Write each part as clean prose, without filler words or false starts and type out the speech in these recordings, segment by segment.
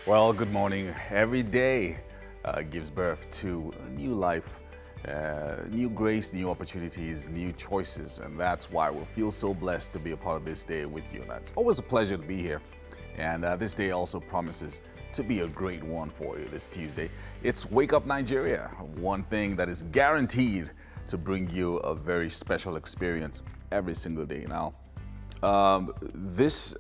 Well, good morning. Every day gives birth to a new life, new grace, new opportunities, new choices. And that's why we feel so blessed to be a part of this day with you. And it's always a pleasure to be here. And this day also promises to be a great one for you this Tuesday. It's Wake Up Nigeria, one thing that is guaranteed to bring you a very special experience every single day. Now, this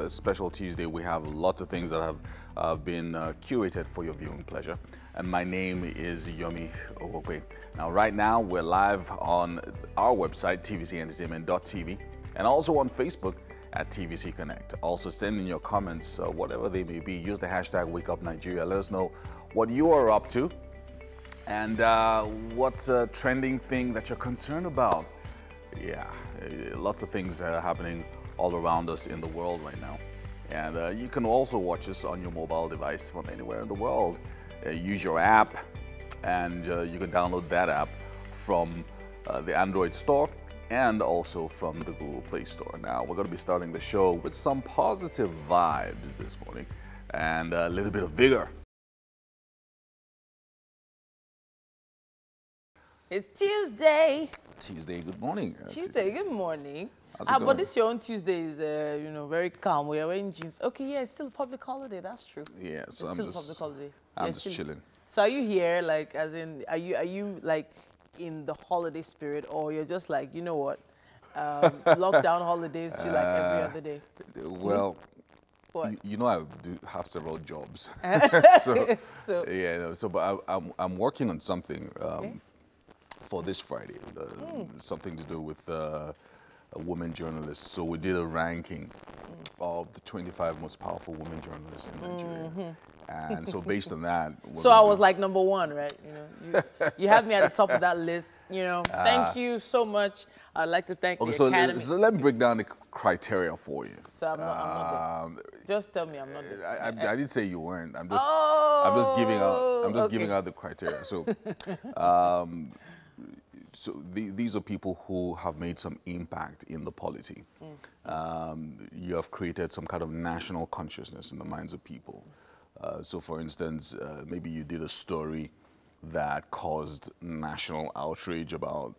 special Tuesday, we have lots of things that have been curated for your viewing pleasure. And my name is Yomi Owokwe. Now, right now, we're live on our website, tvcentertainment.tv, and also on Facebook at TVC Connect. Also, send in your comments, whatever they may be. Use the hashtag Wake Up Nigeria. Let us know what you are up to and what's a trending thing that you're concerned about. Yeah, lots of things are happening all around us in the world right now. And you can also watch us on your mobile device from anywhere in the world. Use your app, and you can download that app from the Android store and also from the Google Play Store. Now, we're going to be starting the show with some positive vibes this morning and a little bit of vigor. It's Tuesday. Tuesday, good morning. Tuesday, good morning. How's it going? But this your own Tuesday is, very calm. We are wearing jeans. Okay, yeah, it's still a public holiday. That's true. Yeah, so it's still a public holiday. I'm just chilling. So are you here, like, as in, are you like in the holiday spirit, or you're just like, you know what, lockdown holidays, you like every other day? Well, What? you know, I do have several jobs. So but I'm working on something. Okay. For this Friday, something to do with a woman journalist. So we did a ranking of the 25 most powerful women journalists in Nigeria. And so based on that... So I was like number one, right? You had me at the top of that list, Thank you so much. I'd like to thank the Academy. So let me break down the criteria for you. So I'm not good. Just tell me I'm not good. I didn't say you weren't. I'm just giving out the criteria. So these are people who have made some impact in the polity. You have created some kind of national consciousness in the minds of people. So for instance, maybe you did a story that caused national outrage about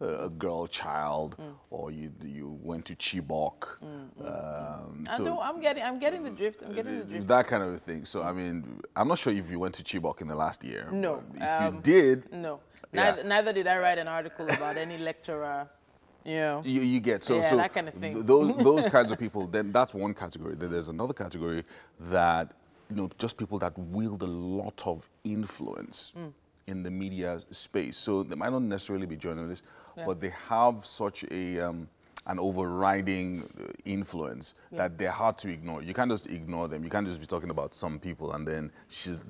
a girl child, or you went to Chibok. I'm getting the drift. I'm getting the drift. That kind of a thing. So I mean, I'm not sure if you went to Chibok in the last year. No. If you did, no. Yeah. Neither did I write an article about any lecturer. You get so that kind of thing. Those kinds of people. Then that's one category. Then there's another category that just people that wield a lot of influence in the media space. So they might not necessarily be journalists, but they have such an overriding influence that they're hard to ignore. You can't just ignore them. You can't just be talking about some people and then she's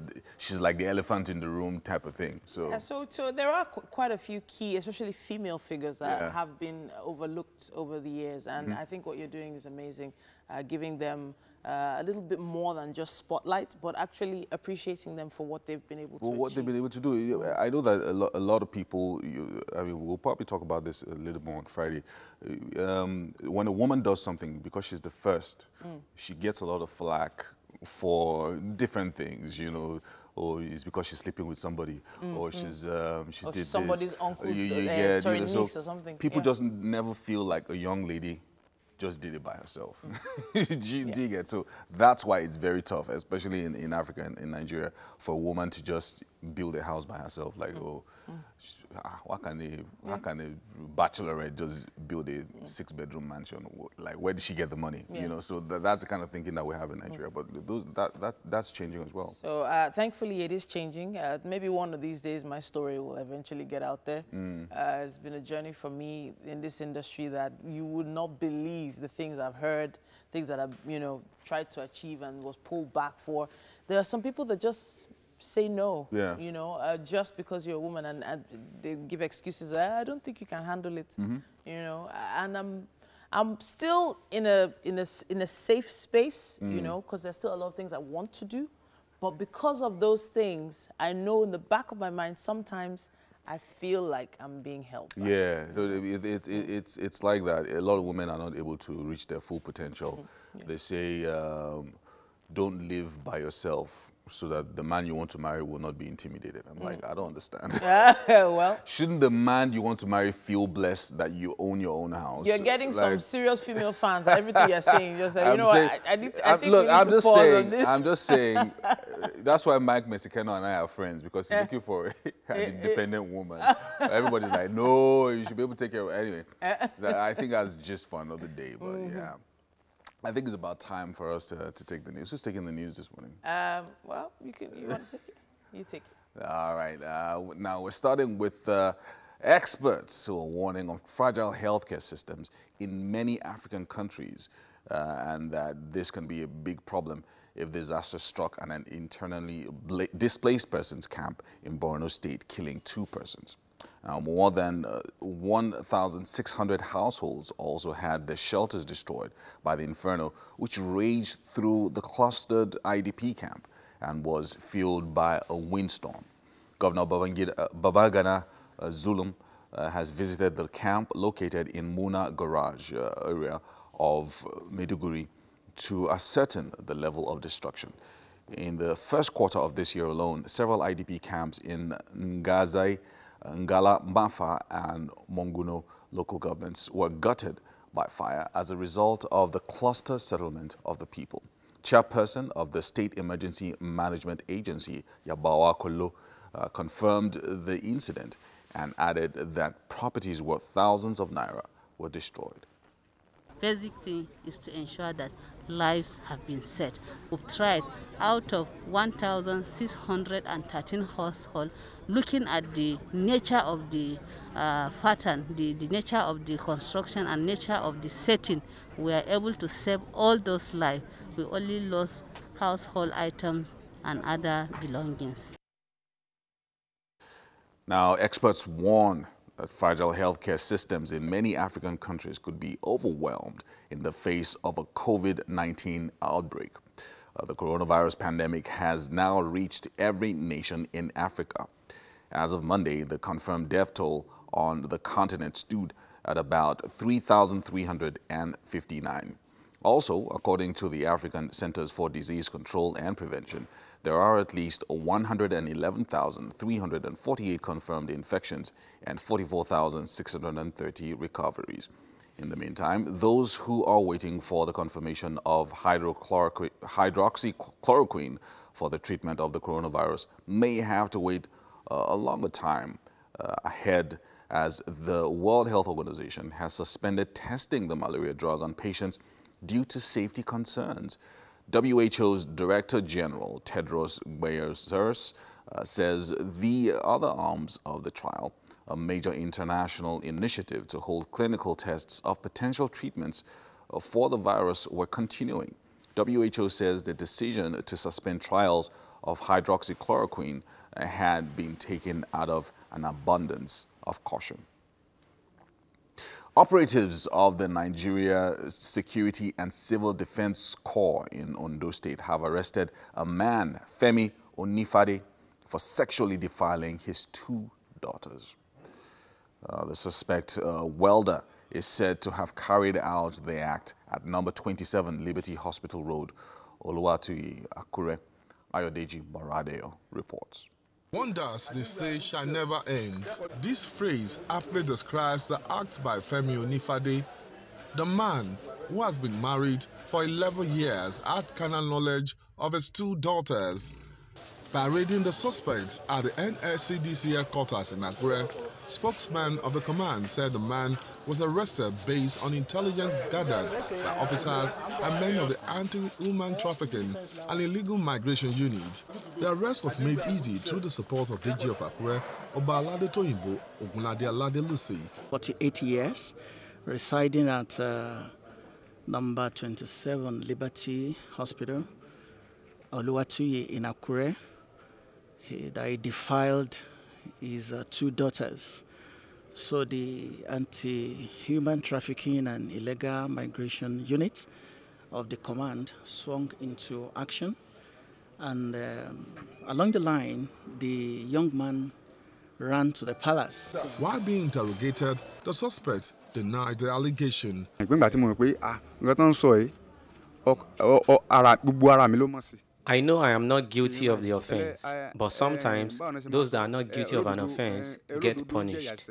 like the elephant in the room type of thing. So so there are quite a few key, especially female figures that have been overlooked over the years, and I think what you're doing is amazing, giving them a little bit more than just spotlight, but actually appreciating them for what they've been able to achieve. What they've been able to do. I know that a lot of people, I mean, we'll probably talk about this a little more on Friday. When a woman does something, because she's the first, she gets a lot of flack for different things, or it's because she's sleeping with somebody, or she did somebody's this. uncle's niece or something. People just never feel like a young lady just did it by herself. Do you get? So that's why it's very tough, especially in Africa and in Nigeria, for a woman to just build a house by herself. Like, why can a bachelorette just build a 6-bedroom mansion? Like, where did she get the money? So that's the kind of thinking that we have in Nigeria. But that's changing as well. So thankfully, it is changing. Maybe one of these days, my story will eventually get out there. It's been a journey for me in this industry that you would not believe the things I've heard, things that I've tried to achieve and was pulled back for. There are some people that just say no, just because you're a woman, and they give excuses. I don't think you can handle it, and I'm still in a safe space, because there's still a lot of things I want to do, but because of those things, I know in the back of my mind sometimes I feel like I'm being held back. Yeah, it's like that. A lot of women are not able to reach their full potential. They say don't live by yourself so that the man you want to marry will not be intimidated. I'm like, I don't understand. Well, shouldn't the man you want to marry feel blessed that you own your own house? you're getting like, some serious female fans. Everything you're saying, just like, I think look, we need to pause on this. I'm just saying. That's why Mike Mexicano and I are friends, because he's looking for an independent woman. Everybody's like, no, you should be able to take care of it. Anyway, I think that's just for another day. But yeah. I think it's about time for us to take the news. Who's taking the news this morning? Well, you want to take it? You take it. All right. Now we're starting with experts who are warning of fragile healthcare systems in many African countries, and that this can be a big problem if disaster struck an internally displaced persons camp in Borno State, killing 2 persons. More than 1,600 households also had their shelters destroyed by the inferno, which raged through the clustered IDP camp and was fueled by a windstorm. Governor Babagana Zulum has visited the camp located in Muna Garage area of Maiduguri to ascertain the level of destruction. In the first quarter of this year alone, several IDP camps in Ngazai, Ngala, Mafa, and Monguno local governments were gutted by fire as a result of the cluster settlement of the people. Chairperson of the State Emergency Management Agency, Yabawa Kolo, confirmed the incident and added that properties worth thousands of naira were destroyed. Basic thing is to ensure that lives have been saved. We've tried out of 1,613 households, looking at the nature of the pattern, the nature of the construction and nature of the setting. We are able to save all those lives. We only lost household items and other belongings. Now, experts warn that fragile healthcare systems in many African countries could be overwhelmed in the face of a COVID-19 outbreak. The coronavirus pandemic has now reached every nation in Africa. As of Monday, the confirmed death toll on the continent stood at about 3,359. Also, according to the African Centers for Disease Control and Prevention, there are at least 111,348 confirmed infections and 44,630 recoveries. In the meantime, those who are waiting for the confirmation of hydroxychloroquine for the treatment of the coronavirus may have to wait a longer time ahead, as the World Health Organization has suspended testing the malaria drug on patients due to safety concerns. WHO's Director General Tedros Ghebreyesus says the other arms of the trial, a major international initiative to hold clinical tests of potential treatments for the virus, were continuing. WHO says the decision to suspend trials of hydroxychloroquine had been taken out of an abundance of caution. Operatives of the Nigeria Security and Civil Defense Corps in Ondo State have arrested a man, Femi Onifade, for sexually defiling his 2 daughters. The suspect, welder, is said to have carried out the act at number 27 Liberty Hospital Road, Oluwatuyi, Akure. Ayodeji Baradeo reports. Wonders, they say, shall never end. This phrase aptly describes the act by Femi Onifade, the man who has been married for 11 years, had carnal knowledge of his 2 daughters. Parading the suspects at the NSCDC headquarters in Akure, spokesman of the command said the man was arrested based on intelligence gathered by officers and men of the Anti-Human Trafficking and Illegal Migration Unit. The arrest was made easy through the support of DG of Akure, Obalade Toyinbo Ogunlade Alade Lucy. 48 years, residing at number 27 Liberty Hospital, Oluwatuyi in Akure. He defiled his 2 daughters. So the Anti-Human Trafficking and Illegal Migration Unit of the command swung into action. And along the line, the young man ran to the palace. While being interrogated, the suspect denied the allegation. I know I am not guilty of the offense, but sometimes those that are not guilty of an offense get punished.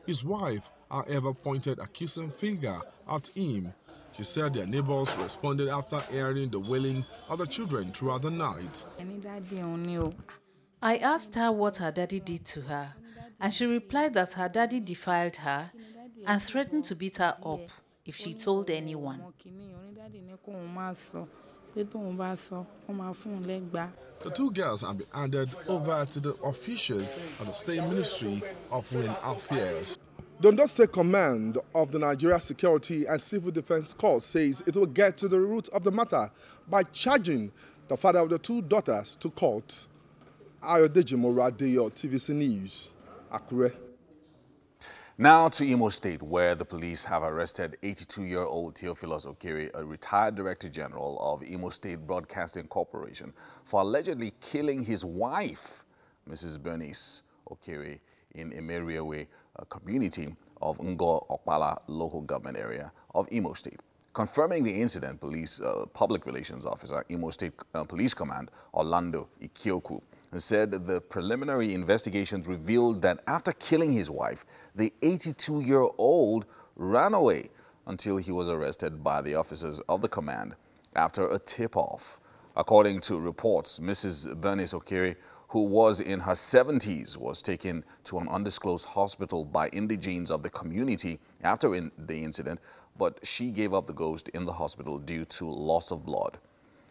His wife, however, pointed accusing finger at him. She said their neighbors responded after hearing the wailing of the children throughout the night. I asked her what her daddy did to her, and she replied that her daddy defiled her and threatened to beat her up if she told anyone. The two girls have been handed over to the officials of the State Ministry of Women Affairs. The Ondo State Command of the Nigeria Security and Civil Defense Corps says it will get to the root of the matter by charging the father of the two daughters to court. Ayodeji Moradeyo, TVC News, Akure. Now to Imo State, where the police have arrested 82-year-old Theophilus Okere, a retired Director General of Imo State Broadcasting Corporation, for allegedly killing his wife, Mrs. Bernice Okere, in Emeriewe, a community of Ngo Okpala local government area of Imo State. Confirming the incident, Public Relations Officer, Imo State Police Command, Orlando Ikioku, said the preliminary investigations revealed that after killing his wife, the 82-year-old ran away until he was arrested by the officers of the command after a tip-off. According to reports, Mrs. Bernice Okere, who was in her 70s, was taken to an undisclosed hospital by indigenes of the community after the incident, but she gave up the ghost in the hospital due to loss of blood.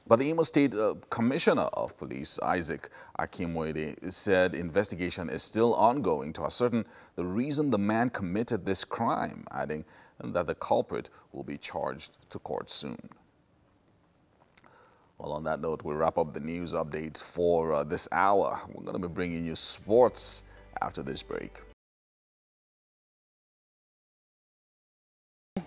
But the Imo State Commissioner of Police, Isaac Akimwede, said investigation is still ongoing to ascertain the reason the man committed this crime, adding that the culprit will be charged to court soon. Well, on that note, we'll wrap up the news update for this hour. We're going to be bringing you sports after this break.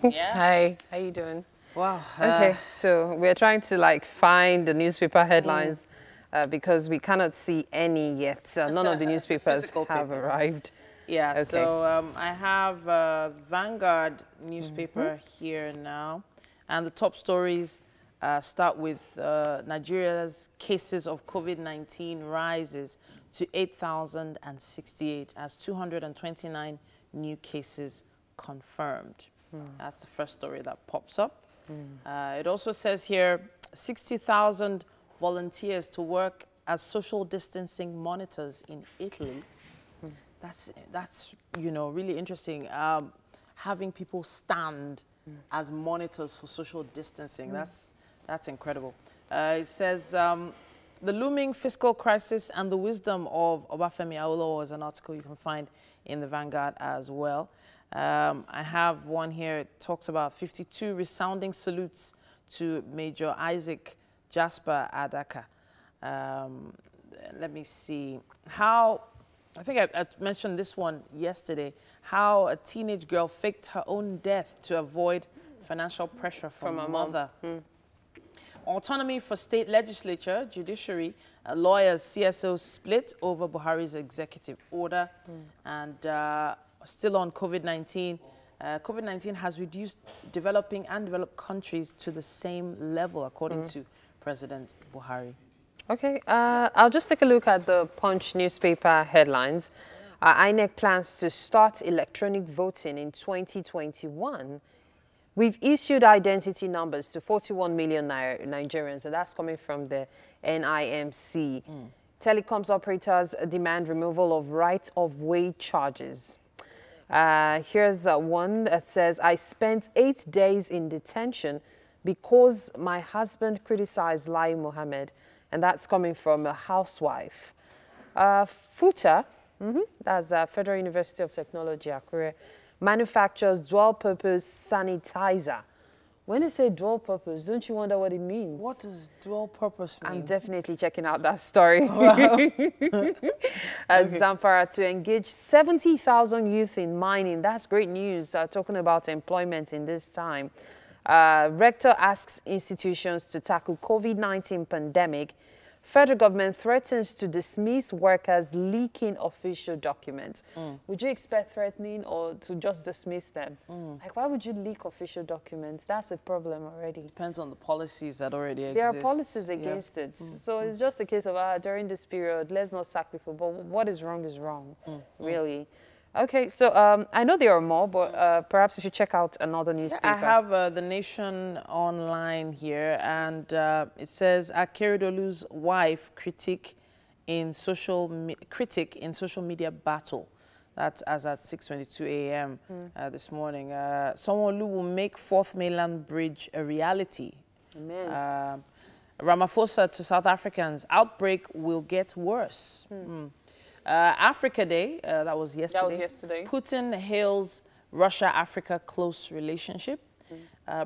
Yeah. Hi, how you doing? Wow. Okay, so we're trying to find the newspaper headlines because we cannot see any yet. None of the newspapers have arrived. Yeah, okay. So I have Vanguard newspaper here now. And the top stories start with Nigeria's cases of COVID-19 rises to 8,068 as 229 new cases confirmed. That's the first story that pops up. It also says here 60,000 volunteers to work as social distancing monitors in Italy. That's really interesting. Having people stand as monitors for social distancing. That's incredible. It says the looming fiscal crisis and the wisdom of Obafemi Awolowo is an article you can find in the Vanguard as well. I have one here. It talks about 52 resounding salutes to Major Isaac Jasper Adaka. Let me see. I think I mentioned this one yesterday, how a teenage girl faked her own death to avoid financial pressure from a mother. Autonomy for state legislature, judiciary, lawyers, CSOs split over Buhari's executive order. And still on COVID-19, COVID-19 has reduced developing and developed countries to the same level, according to President Buhari. Okay, I'll just take a look at the Punch newspaper headlines. INEC plans to start electronic voting in 2021. We've issued identity numbers to 41 million Nigerians, and that's coming from the NIMC. Telecoms operators demand removal of right-of-way charges. Here's one that says, I spent 8 days in detention because my husband criticized Lai Mohammed. And that's coming from a housewife. FUTA, that's Federal University of Technology, Akure, manufactures dual-purpose sanitizer. When they say dual-purpose, don't you wonder what it means? What does dual-purpose mean? I'm definitely checking out that story. Zamfara to engage 70,000 youth in mining. That's great news, talking about employment in this time. Rector asks institutions to tackle COVID-19 pandemic. Federal government threatens to dismiss workers leaking official documents. Would you expect threatening or to just dismiss them? Like, why would you leak official documents? That's a problem already. Depends on the policies that already exist. There are policies against it. So it's just a case of, during this period, let's not sack people. But what is wrong, really. Okay, so I know there are more, but perhaps we should check out another newspaper. I have The Nation online here, and it says Akeredolu's wife critic in social media battle. That's as at 6:22 a.m. This morning. Sanwo-Olu will make Fourth Mainland Bridge a reality. Amen. Ramaphosa to South Africans: outbreak will get worse. Africa Day, that was yesterday. Putin hails Russia-Africa close relationship.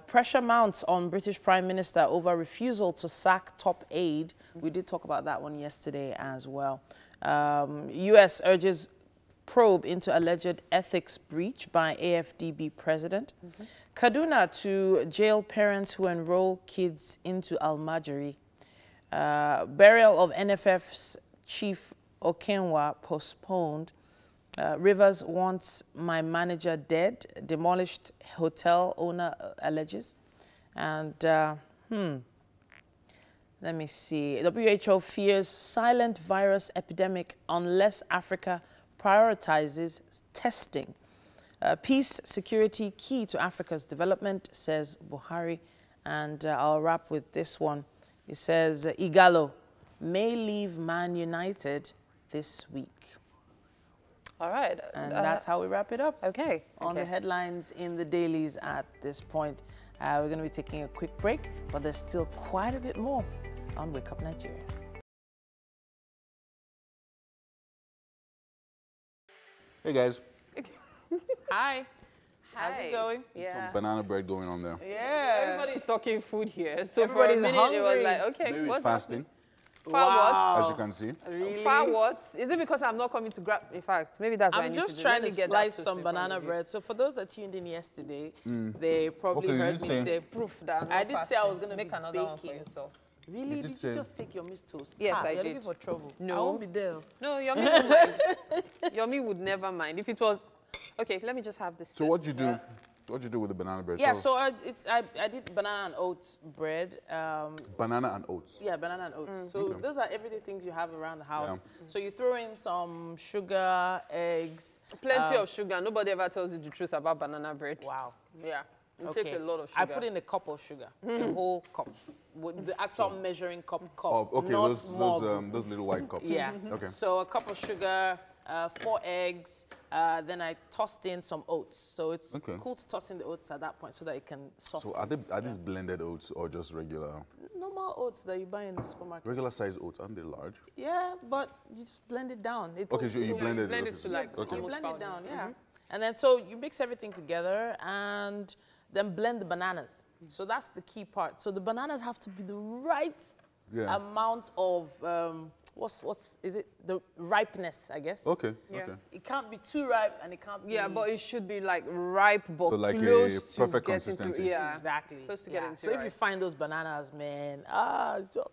Pressure mounts on British Prime Minister over refusal to sack top aide. We did talk about that one yesterday as well. U.S. urges probe into alleged ethics breach by AFDB president. Kaduna to jail parents who enroll kids into Almajiri. Burial of NFF's chief Okenwa postponed. Rivers wants my manager dead. Demolished hotel owner alleges. And let me see. WHO fears silent virus epidemic unless Africa prioritizes testing. Peace, security, key to Africa's development, says Buhari. And I'll wrap with this one. It says Igalo may leave Man United this week. All right. And that's how we wrap it up. Okay. On the headlines in the dailies at this point. We're going to be taking a quick break, but there's still quite a bit more on Wake Up Nigeria. Hey guys. Hi. How's it going? Some banana bread going on there. Yeah. Everybody's talking food here. So everybody's for a minute, hungry. it was like, okay, Maybe what's it's fasting. happening? What? As you can see. Really? What? Is it because I'm not coming to grab? In fact, maybe that's what I need to do. I'm just trying to slice some banana bread. So for those that tuned in yesterday, they probably heard me say proof that I did say I was going to make be another one for baking. yourself. Really? Did you just take your missed toast? Yes, I you're did. looking for trouble. No. I won't be there. No, Yomi won't mind. Yomi would never mind. If it was, okay, let me just have this. So what you do? What do you do with the banana bread? Yeah, so I did banana and oats bread. Banana and oats. Yeah, banana and oats. So those are everyday things you have around the house. Yeah. So you throw in some sugar, eggs. Plenty of sugar. Nobody ever tells you the truth about banana bread. Wow. Yeah. It takes a lot of sugar. I put in a cup of sugar, a whole cup, with the actual measuring cup. Oh, okay, not those little white cups. Yeah. Okay. So a cup of sugar, 4 eggs, then I tossed in some oats. So it's cool to toss in the oats at that point so that it can soften. So are these blended oats or just regular? Normal oats that you buy in the supermarket. Regular size oats, aren't they large? Yeah, but you just blend it down. Okay, so you blend it. Blend it to like you blend it down, yeah. And then so you mix everything together and then blend the bananas. So that's the key part. So the bananas have to be the right amount of is it the ripeness, I guess. Okay. Yeah. Okay. It can't be too ripe and it can't be. Yeah, but it should be like ripe, but so like close a perfect to consistency. Exactly. Close to getting so if you find those bananas, man, it's just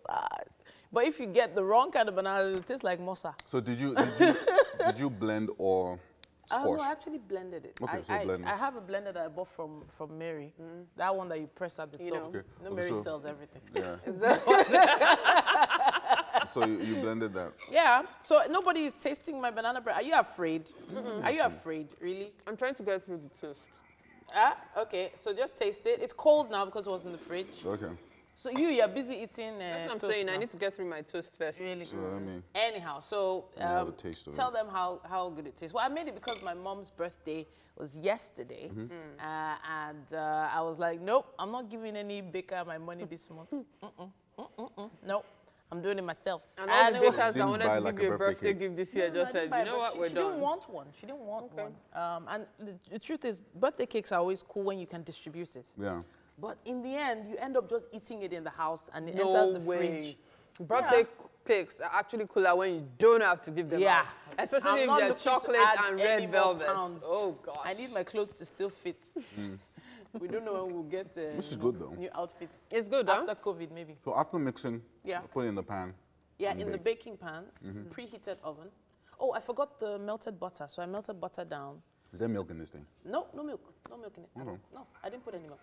But if you get the wrong kind of banana, it tastes like mosa. So did you blend or squash? No, I actually blended it. Okay, so blended. I have a blender that I bought from Mary. That one that you press at the top. Okay. Mary sells everything. Yeah. So you blended that? Yeah. So nobody is tasting my banana bread. Are you afraid? Are you afraid? Really? I'm trying to get through the toast. Okay. So just taste it. It's cold now because it was in the fridge. Okay. So you're busy eating That's what I'm saying. Now. I need to get through my toast first. Really? So, I mean, anyhow, so tell them how good it tastes. Well, I made it because my mom's birthday was yesterday. And I was like, nope, I'm not giving any baker my money this month. Nope. I'm doing it myself. And all the bakers that wanted to give you a birthday gift this year just said, you know what, we're done. She didn't want one. She didn't want one. And the truth is, birthday cakes are always cool when you can distribute it. Yeah. But in the end, you end up just eating it in the house and it enters the fridge. Birthday cakes are actually cooler when you don't have to give them out. Especially if they're chocolate and red velvet. Oh, gosh. I need my clothes to still fit. We don't know when we'll get This is good, though. new outfits. It's good, After COVID, maybe. So after mixing, put it in the pan. Yeah, in the baking pan, preheated oven. Oh, I forgot the melted butter. So I melted butter down. Is there milk in this thing? No, no milk. No milk in it. No, I didn't put any milk.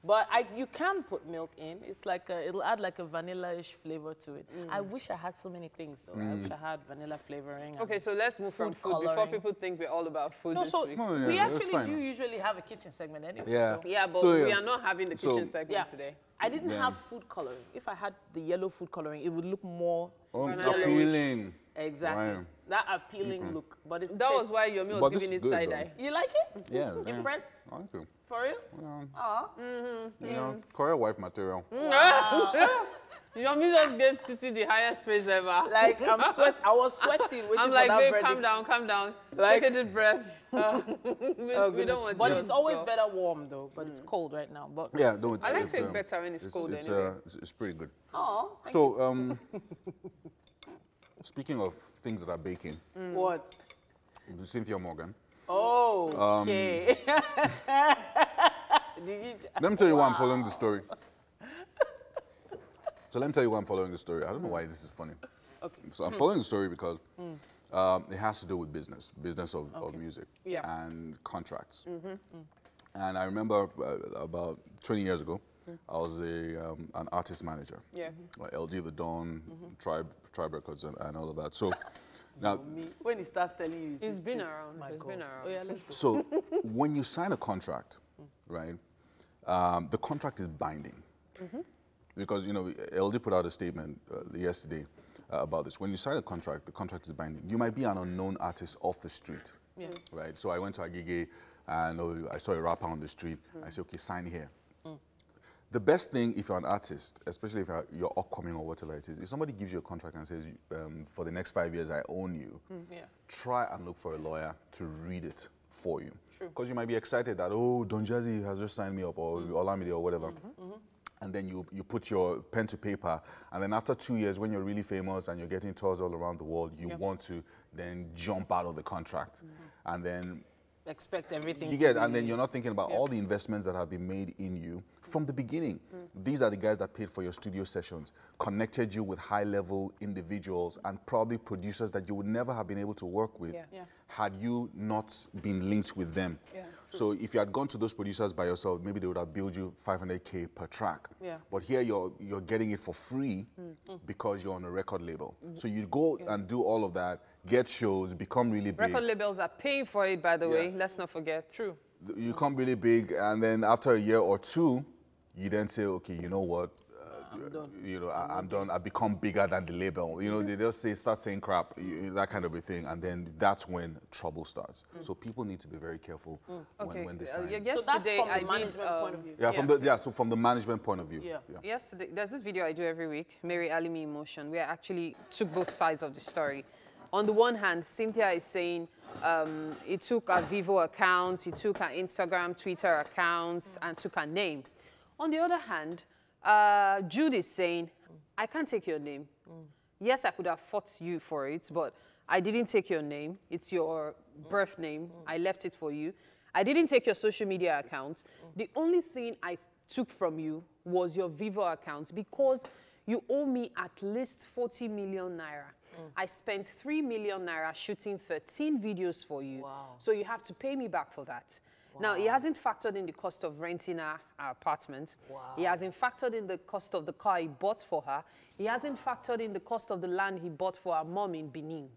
But you can put milk in. It's like it'll add like a vanilla-ish flavor to it. I wish I had so many things. So I wish I had vanilla flavoring. Okay, so let's move from food before people think we're all about food this week. We actually do usually have a kitchen segment anyway. Yeah. So. Yeah, but we are not having the kitchen segment today. I didn't have food coloring. If I had the yellow food coloring, it would look more appealing. Exactly. Right. That appealing look. But it's that was why your meal was giving it side eye. You like it? Yeah. Impressed? I like it. For real? Yeah. You know, Korea wife material. Wow. Your meal just gave Titi the highest praise ever. Like, I was sweating waiting I'm like, for that babe, verdict. calm down. Like, take a deep breath. we don't want but it's always better warm, though. But it's cold right now. But yeah, no, I like it better when it's cold anyway. It's pretty good. Oh, so, speaking of things that are baking. What? Cynthia Morgan. Oh, okay. Let me tell you why I'm following the story. So let me tell you why I'm following the story. I don't know why this is funny. Okay. So I'm following the story because it has to do with business of music and contracts. And I remember about 20 years ago, I was an artist manager. Yeah. Like LD The Dawn, Tribe Records, and all of that. So now, when he starts telling you, it's been around. It's been around. Oh, yeah, let's go. So when you sign a contract, right, the contract is binding. Because, you know, LD put out a statement yesterday about this. When you sign a contract, the contract is binding. You might be an unknown artist off the street, right? So I went to Agege and I saw a rapper on the street. I said, okay, sign here. The best thing if you're an artist, especially if you're upcoming or whatever it is, if somebody gives you a contract and says, for the next 5 years, I own you, try and look for a lawyer to read it for you. Because you might be excited that, oh, Don Jazzy has just signed me up, or Olamide or whatever. And then you put your pen to paper, and then after 2 years, when you're really famous and you're getting tours all around the world, you want to then jump out of the contract. And then expect everything. You get, and then you're not thinking about all the investments that have been made in you from the beginning. These are the guys that paid for your studio sessions, connected you with high-level individuals and probably producers that you would never have been able to work with had you not been linked with them. So if you had gone to those producers by yourself, maybe they would have billed you 500K per track. But here you're getting it for free because you're on a record label. So you go and do all of that, get shows, become really big. Record labels are paying for it, by the way. Let's not forget. True. You become really big, and then after a year or two, you then say, okay, you know what? I'm done. You know, I'm done. I've become bigger than the label. You know, they just start saying crap, that kind of a thing, and then that's when trouble starts. So people need to be very careful when they sign. So that's from the management point of view. So from the management point of view. Yesterday, there's this video I do every week, Mary Alimi in Motion, where I actually took both sides of the story. On the one hand, Cynthia is saying he took her Vivo accounts, he took her Instagram, Twitter accounts, and took her name. On the other hand, Jude is saying, I can't take your name. Yes, I could have fought you for it, but I didn't take your name. It's your birth name. I left it for you. I didn't take your social media accounts. The only thing I took from you was your Vivo account because you owe me at least 40 million naira. I spent 3 million naira shooting 13 videos for you. So you have to pay me back for that. Now, he hasn't factored in the cost of renting our apartment. He hasn't factored in the cost of the car he bought for her. He hasn't factored in the cost of the land he bought for her mom in Benin.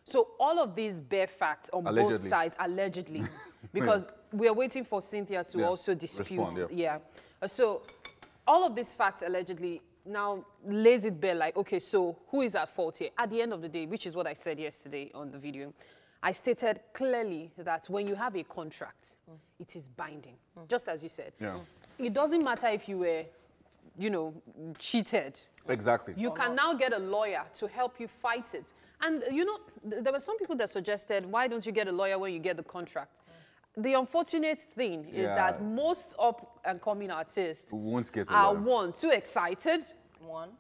So all of these bare facts on both sides, allegedly, because we are waiting for Cynthia to also dispute. Respond, so all of these facts allegedly now lays it bare like, okay, so who is at fault here? At the end of the day, which is what I said yesterday on the video, I stated clearly that when you have a contract, it is binding, just as you said. It doesn't matter if you were, you know, cheated. Exactly. You can now get a lawyer to help you fight it. And, you know, there were some people that suggested, why don't you get a lawyer when you get the contract? The unfortunate thing is that most up-and-coming artists won't get are, one, too excited. One.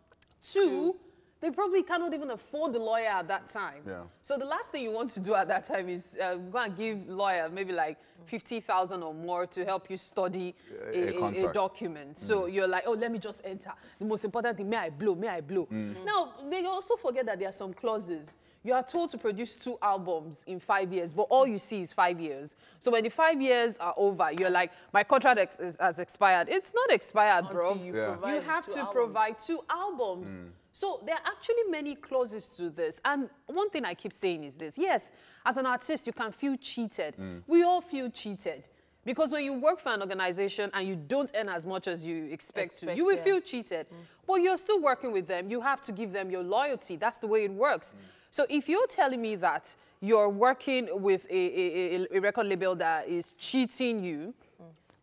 Two, they probably cannot even afford the lawyer at that time. Yeah. So the last thing you want to do at that time is go and give lawyer maybe like 50,000 or more to help you study a document. So you're like, oh, let me just enter. The most important thing, may I blow, may I blow. Now, they also forget that there are some clauses. You are told to produce 2 albums in 5 years, but all you see is 5 years. So when the 5 years are over, you're like, my contract has expired. It's not expired, bro. You have to provide 2 albums. So there are actually many clauses to this. And one thing I keep saying is this. Yes, as an artist, you can feel cheated. We all feel cheated. Because when you work for an organization and you don't earn as much as you expect to, you will feel cheated. But you're still working with them. You have to give them your loyalty. That's the way it works. So if you're telling me that you're working with a record label that is cheating you,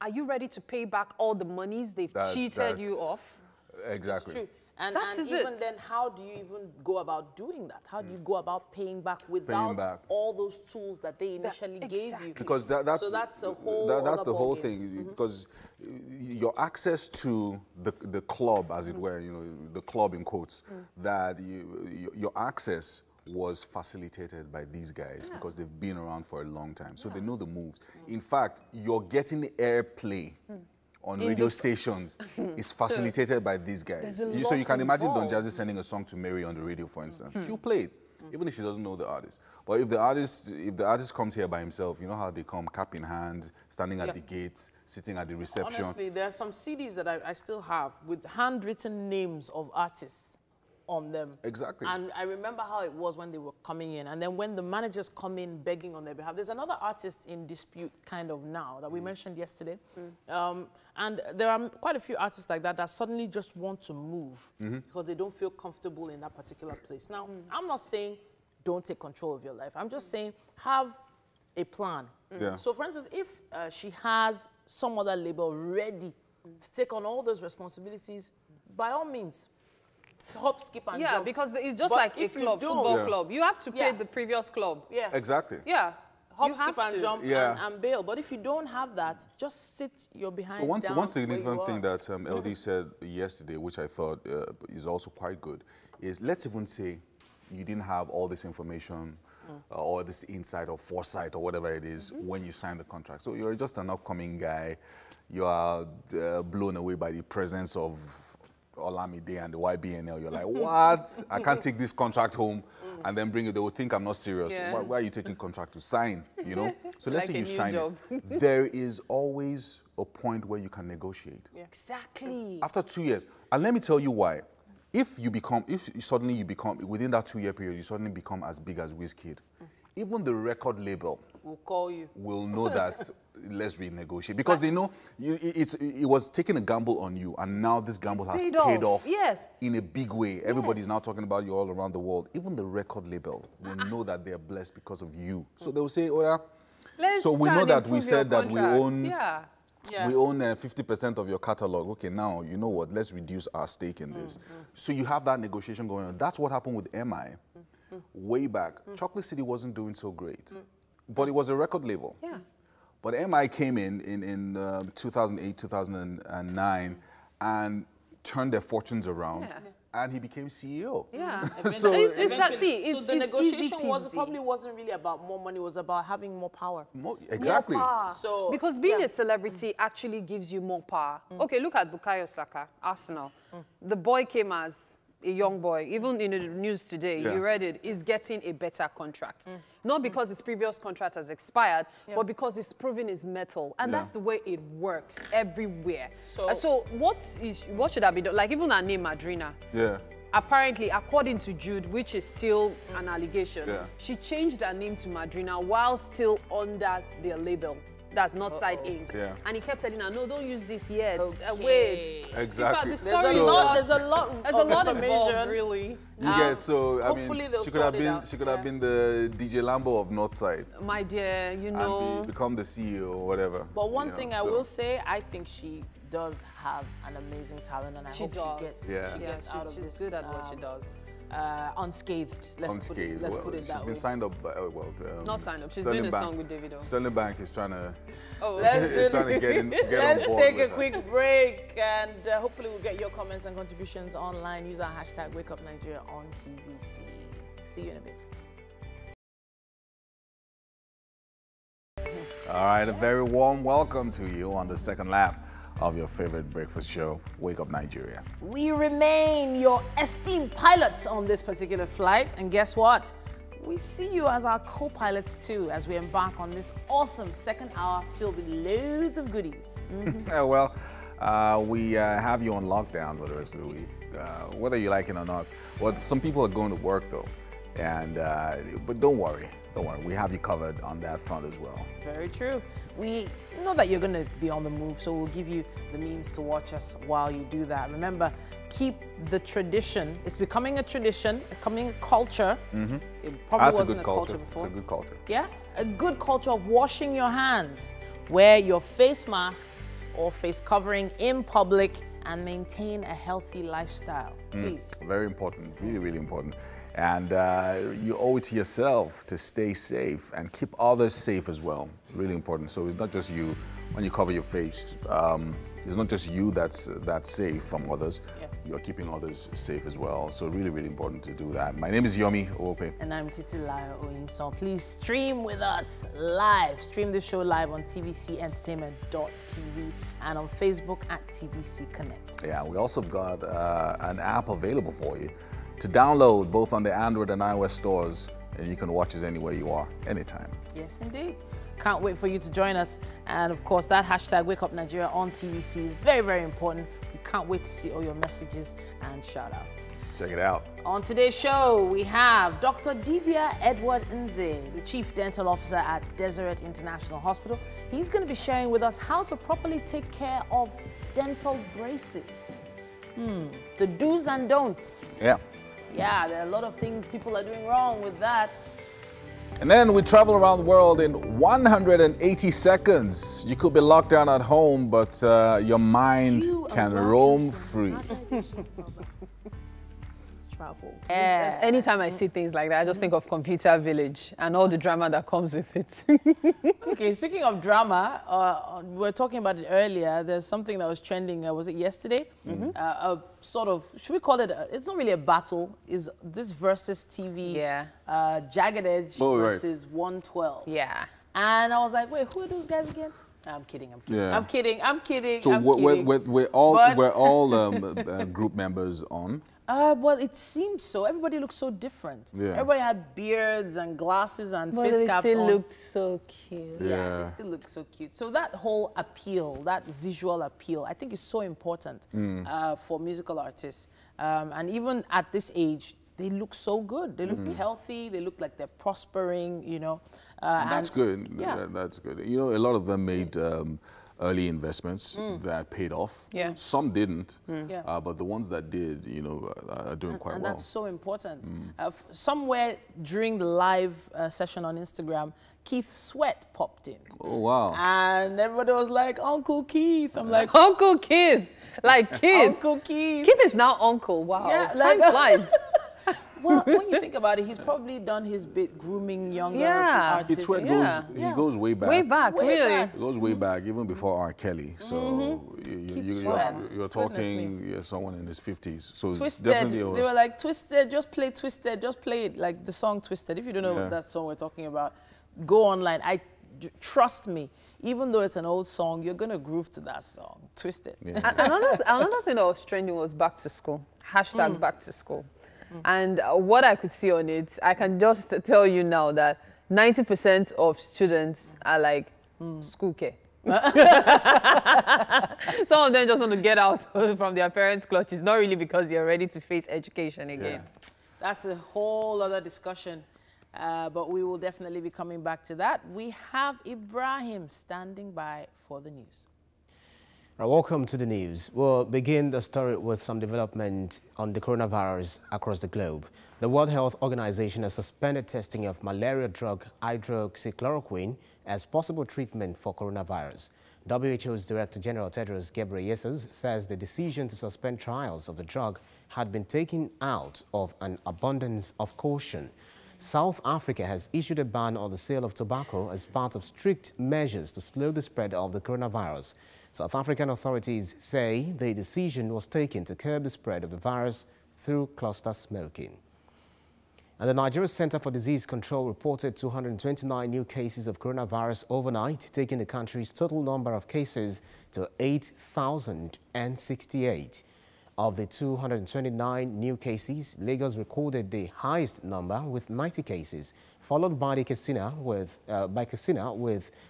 are you ready to pay back all the monies they've cheated you off? Exactly. True. And even then, how do you even go about doing that? How do you go about paying back without all those tools that they initially gave you? Because that's a whole that's the whole thing. Because your access to the club, as it were, you know, the club in quotes, that your access was facilitated by these guys because they've been around for a long time, so they know the moves. In fact, you're getting airplay on radio stations is facilitated by these guys. So you can imagine Don Jazzy sending a song to Mary on the radio, for instance. She'll play it, even if she doesn't know the artist. But if the artist comes here by himself, you know how they come, cap in hand, standing at the gates, sitting at the reception. Honestly, there are some CDs that I still have with handwritten names of artists on them. Exactly. And I remember how it was when they were coming in. And then when the managers come in begging on their behalf, there's another artist in dispute kind of now that we mentioned yesterday. And there are quite a few artists like that suddenly just want to move because they don't feel comfortable in that particular place. Now, I'm not saying don't take control of your life. I'm just saying have a plan. So for instance, if she has some other label ready to take on all those responsibilities, by all means, hop, skip, and jump. Because it's just like a club, football club. You have to pay the previous club. Exactly. Hop, skip, and jump and bail. But if you don't have that, just sit your behind down. So one significant thing that LD said yesterday, which I thought is also quite good, is let's even say you didn't have all this information or this insight or foresight or whatever it is when you signed the contract. So you're just an upcoming guy. You are blown away by the presence of Olamide and the YBNL. You're like, what? I can't take this contract home and then bring it. They will think I'm not serious. Why are you taking contract to sign? You know? So let's say you sign it. There is always a point where you can negotiate. Exactly. After 2 years. And let me tell you why. If suddenly you become, within that 2-year period, you suddenly become as big as Wizkid, even the record label will call you. Will know that let's renegotiate because they know it was taking a gamble on you, and now this gamble has paid off in a big way. Everybody's now talking about you all around the world. Even the record label will know that they're blessed because of you. So they will say, oh yeah. So we know that we said that we own. We own 50% of your catalog. Okay, now, you know what? Let's reduce our stake in this. So you have that negotiation going on. That's what happened with MI way back. Chocolate City wasn't doing so great, but it was a record label. But MI came in 2008, 2009, and turned their fortunes around. And he became CEO. So the negotiation probably wasn't really about more money. It was about having more power. Exactly. More power. So, because being a celebrity actually gives you more power. Okay, look at Bukayo Saka, Arsenal. The boy came as a young boy. Even in the news today, you read it, is getting a better contract. Not because his previous contract has expired, but because he's proving his mettle. And that's the way it works everywhere. So what should have been done? Like even her name, Madrina. Apparently, according to Jude, which is still an allegation, she changed her name to Madrina while still under their label. That's not Side Inc. And he kept telling her, no, don't use this yet. Wait. Exactly. In fact, there's a lot of involved, really. You get, so, I mean, she could have been the DJ Lambo of Northside. My dear, you know. And become the CEO or whatever. But one thing I will say, I think she does have an amazing talent, and I hope she gets out of this. She's good at what she does. unscathed. Let's put it that way. She's been signed up, not signed up. She's doing a song with Davido. Sterling Bank is trying to. Let's trying to get on board. Let's take a quick break, and hopefully we'll get your comments and contributions online. Use our hashtag #WakeUpNigeria on TVC. See you in a bit. All right, a very warm welcome to you on the second lap of your favorite breakfast show, Wake Up Nigeria. We remain your esteemed pilots on this particular flight, and guess what? We see you as our co-pilots too, as we embark on this awesome second hour filled with loads of goodies. We have you on lockdown for the rest of the week, whether you like it or not. Well, some people are going to work though, and but don't worry, we have you covered on that front as well. Very true. We know that you're going to be on the move, so we'll give you the means to watch us while you do that. Remember, keep the tradition. It's becoming a tradition, becoming a culture. It probably wasn't a culture before. It's a good culture. Yeah, a good culture of washing your hands. Wear your face mask or face covering in public and maintain a healthy lifestyle, please. Very important, really, really important. And you owe it to yourself to stay safe and keep others safe as well. Really important. So it's not just you when you cover your face. It's not just you that's safe from others. Yeah. You're keeping others safe as well. So really, really important to do that. My name is Yomi Ope. And I'm Titilayo Oyinson. Please stream with us live. Stream the show live on tvcentertainment.tv and on Facebook at TVC Connect. Yeah, we also got an app available for you to download both on the Android and iOS stores, and you can watch us anywhere you are, anytime. Yes, indeed. Can't wait for you to join us. And of course, that hashtag Wake Up Nigeria on TVC is very, very important. We can't wait to see all your messages and shout outs. Check it out. On today's show, we have Dr. Dibia Edward Nze, the Chief Dental Officer at Deseret International Hospital. He's going to be sharing with us how to properly take care of dental braces. The do's and don'ts. Yeah, there are a lot of things people are doing wrong with that. And then we travel around the world in 180 seconds. You could be locked down at home, but your mind can roam free. Travel. Anytime I see things like that, I just think of Computer Village and all the drama that comes with it. Okay, speaking of drama, we were talking about it earlier. There's something that was trending, was it yesterday? A sort of, should we call it, it's not really a battle, is this versus TV, Jagged Edge versus 112. Yeah. And I was like, wait, who are those guys again? No, I'm kidding. I'm kidding. So we're all group members on? Well, it seemed so. Everybody looked so different. Yeah. Everybody had beards and glasses and face caps on. They still looked so cute. Yes, they still look so cute. So that whole appeal, that visual appeal, I think is so important for musical artists. And even at this age, they look so good. They look healthy. They look like they're prospering, you know. And that's good. Yeah. That's good. You know, a lot of them made early investments that paid off. Yeah. Some didn't, but the ones that did, you know, are doing quite well. And that's so important. Somewhere during the live session on Instagram, Keith Sweat popped in. Oh, wow. And everybody was like, Uncle Keith. I'm like, Uncle Keith. Like Keith. Uncle Keith. Keith is now uncle. Wow. Yeah, time flies. Well, when you think about it, he's probably done his bit grooming younger artists. Keith Sweat he goes way back. Way back, really. He goes way back, even before R. Kelly. So you're talking someone in his 50s. So Twisted. It's definitely they were like, Twisted, just play Twisted, just play it. Like the song Twisted. If you don't know what that song we're talking about, go online. Trust me, even though it's an old song, you're going to groove to that song. Twisted. Yeah. Another thing that was trending was back to school. Hashtag back to school. And what I could see on it, I can just tell you now that 90% of students are like, school care. Some of them just want to get out from their parents' clutches, not really because they're ready to face education again. Yeah. That's a whole other discussion, but we will definitely be coming back to that. We have Ibrahim standing by for the news. Welcome to the news. We'll begin the story with some development on the coronavirus across the globe. The World Health Organization has suspended testing of malaria drug hydroxychloroquine as possible treatment for coronavirus. WHO's Director General Tedros Ghebreyesus says the decision to suspend trials of the drug had been taken out of an abundance of caution. South Africa has issued a ban on the sale of tobacco as part of strict measures to slow the spread of the coronavirus. South African authorities say the decision was taken to curb the spread of the virus through cluster smoking. And the Nigeria Center for Disease Control reported 229 new cases of coronavirus overnight, taking the country's total number of cases to 8,068. Of the 229 new cases, Lagos recorded the highest number with 90 cases, followed by Katsina with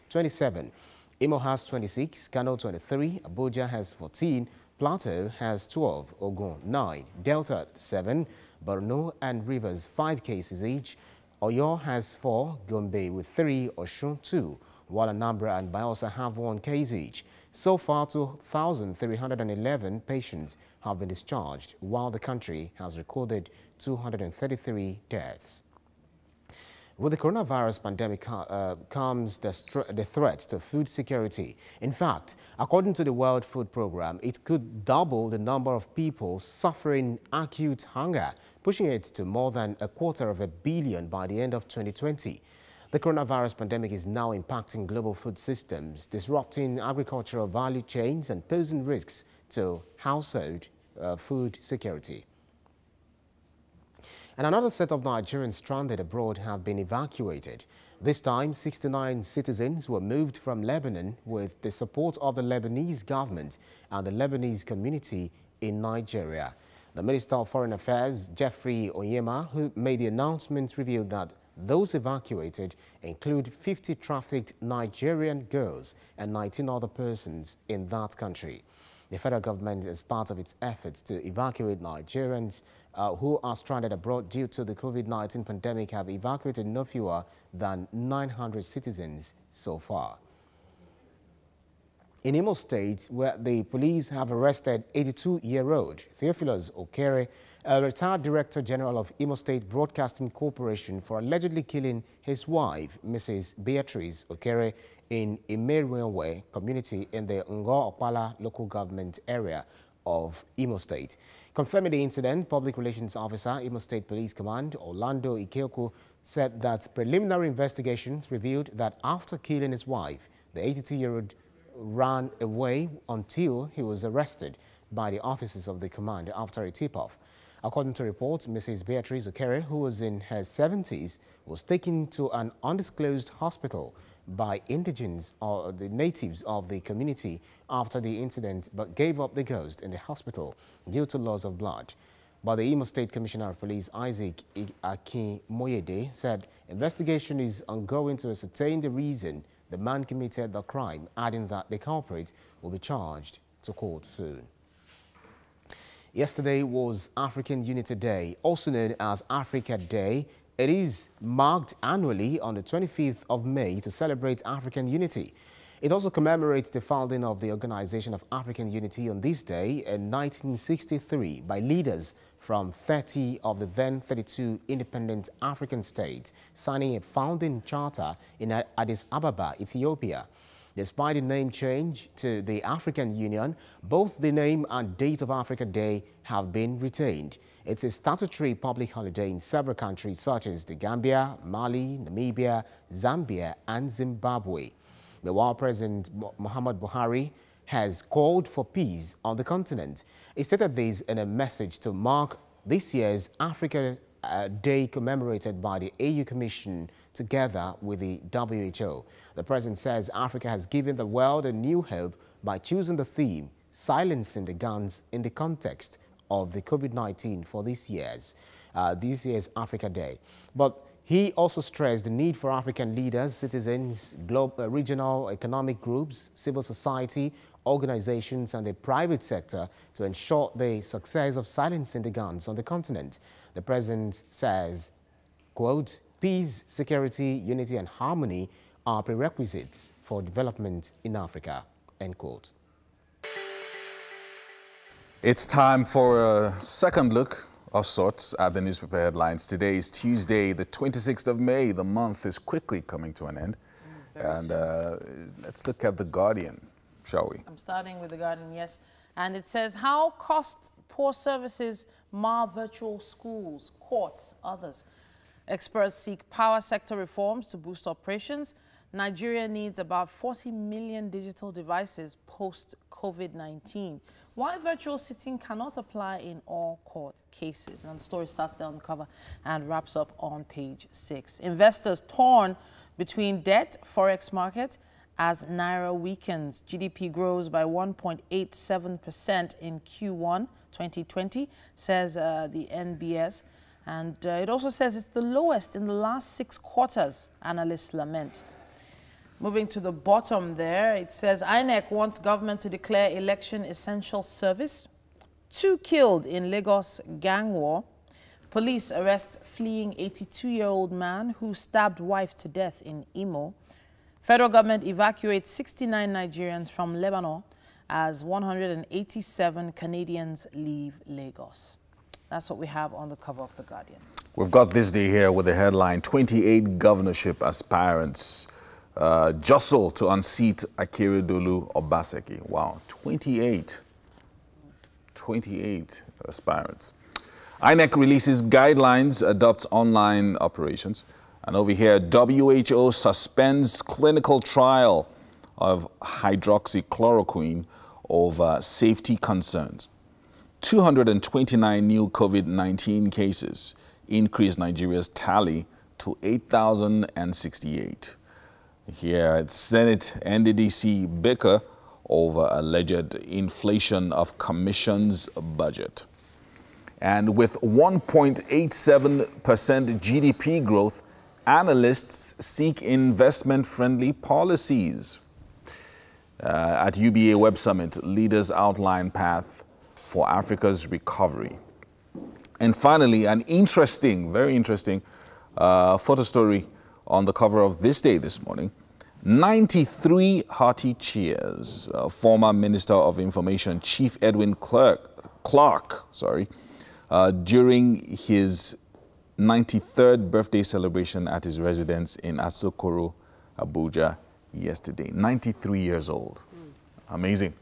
27. Imo has 26, Kano 23, Abuja has 14, Plateau has 12, Ogun 9, Delta 7, Borno and Rivers 5 cases each. Oyo has 4, Gombe with 3, Osun 2, while Anambra and Bayelsa have 1 case each. So far, 2,311 patients have been discharged, while the country has recorded 233 deaths. With the coronavirus pandemic comes the threat to food security. In fact, according to the World Food Programme, it could double the number of people suffering acute hunger, pushing it to more than 250 million by the end of 2020. The coronavirus pandemic is now impacting global food systems, disrupting agricultural value chains and posing risks to household food security. And another set of Nigerians stranded abroad have been evacuated. This time, 69 citizens were moved from Lebanon with the support of the Lebanese government and the Lebanese community in Nigeria. The Minister of Foreign Affairs, Jeffrey Onyema, who made the announcement, revealed that those evacuated include 50 trafficked Nigerian girls and 19 other persons in that country. The federal government, as part of its efforts to evacuate Nigerians who are stranded abroad due to the Covid-19 pandemic, have evacuated no fewer than 900 citizens so far. In Imo State, where the police have arrested 82-year-old Theophilus Okere, a retired Director General of Imo State Broadcasting Corporation, for allegedly killing his wife, Mrs. Beatrice Okere, in Imerwewe community in the Ngo-Okpala local government area of Imo State. Confirming the incident, Public Relations Officer, Imo State Police Command, Orlando Ikeoku, said that preliminary investigations revealed that after killing his wife, the 82-year-old ran away until he was arrested by the officers of the command after a tip-off. According to reports, Mrs. Beatrice Okere, who was in her 70s, was taken to an undisclosed hospital by indigenes or the natives of the community after the incident, but gave up the ghost in the hospital due to loss of blood. But the Imo State Commissioner of Police, Isaac Akimoyede, said investigation is ongoing to ascertain the reason the man committed the crime, adding that the culprit will be charged to court soon. Yesterday was African Unity Day, also known as Africa Day. It is marked annually on the 25th of May to celebrate African unity. It also commemorates the founding of the Organization of African Unity on this day in 1963 by leaders from 30 of the then 32 independent African states, signing a founding charter in Addis Ababa, Ethiopia. Despite the name change to the African Union, both the name and date of Africa Day have been retained. It's a statutory public holiday in several countries such as the Gambia, Mali, Namibia, Zambia, and Zimbabwe. Meanwhile, President Muhammad Buhari has called for peace on the continent. He stated this in a message to mark this year's Africa Day commemorated by the AU Commission together with the WHO. The president says Africa has given the world a new hope by choosing the theme, silencing the guns, in the context of the Covid-19 for this year's Africa Day. But he also stressed the need for African leaders, citizens, regional economic groups, civil society, organizations and the private sector to ensure the success of silencing the guns on the continent. The president says, quote, peace, security, unity and harmony are prerequisites for development in Africa, end quote. It's time for a second look of sorts at the newspaper headlines. Today is Tuesday, the 26th of May. The month is quickly coming to an end. Let's look at The Guardian, shall we? I'm starting with The Guardian, yes. And it says how cost-poor services mar virtual schools, courts, others. Experts seek power sector reforms to boost operations. Nigeria needs about 40 million digital devices post-COVID-19. Why virtual sitting cannot apply in all court cases. And the story starts there on the cover and wraps up on page 6. Investors torn between debt, forex market, as Naira weakens. GDP grows by 1.87% in Q1 2020, says the NBS. And it also says it's the lowest in the last 6 quarters, analysts lament. Moving to the bottom there, it says INEC wants government to declare election essential service. 2 killed in Lagos gang war. Police arrest fleeing 82-year-old man who stabbed wife to death in Imo. Federal government evacuates 69 Nigerians from Lebanon as 187 Canadians leave Lagos. That's what we have on the cover of The Guardian. We've got this day here with the headline, 28 governorship aspirants jostle to unseat Akeredolu Obaseki. Wow, 28 aspirants. INEC releases guidelines, adopts online operations. And over here, WHO suspends clinical trial of hydroxychloroquine over safety concerns. 229 new COVID-19 cases increased Nigeria's tally to 8,068. Here at Senate, NDDC bicker over alleged inflation of Commission's budget. And with 1.87% GDP growth, analysts seek investment-friendly policies. At UBA Web Summit, leaders outline path for Africa's recovery. And finally, an interesting, very interesting photo story on the cover of This Day this morning. 93 hearty cheers. Former Minister of Information, Chief Edwin Clark, during his 93rd birthday celebration at his residence in Asokoro, Abuja yesterday. 93 years old. Amazing.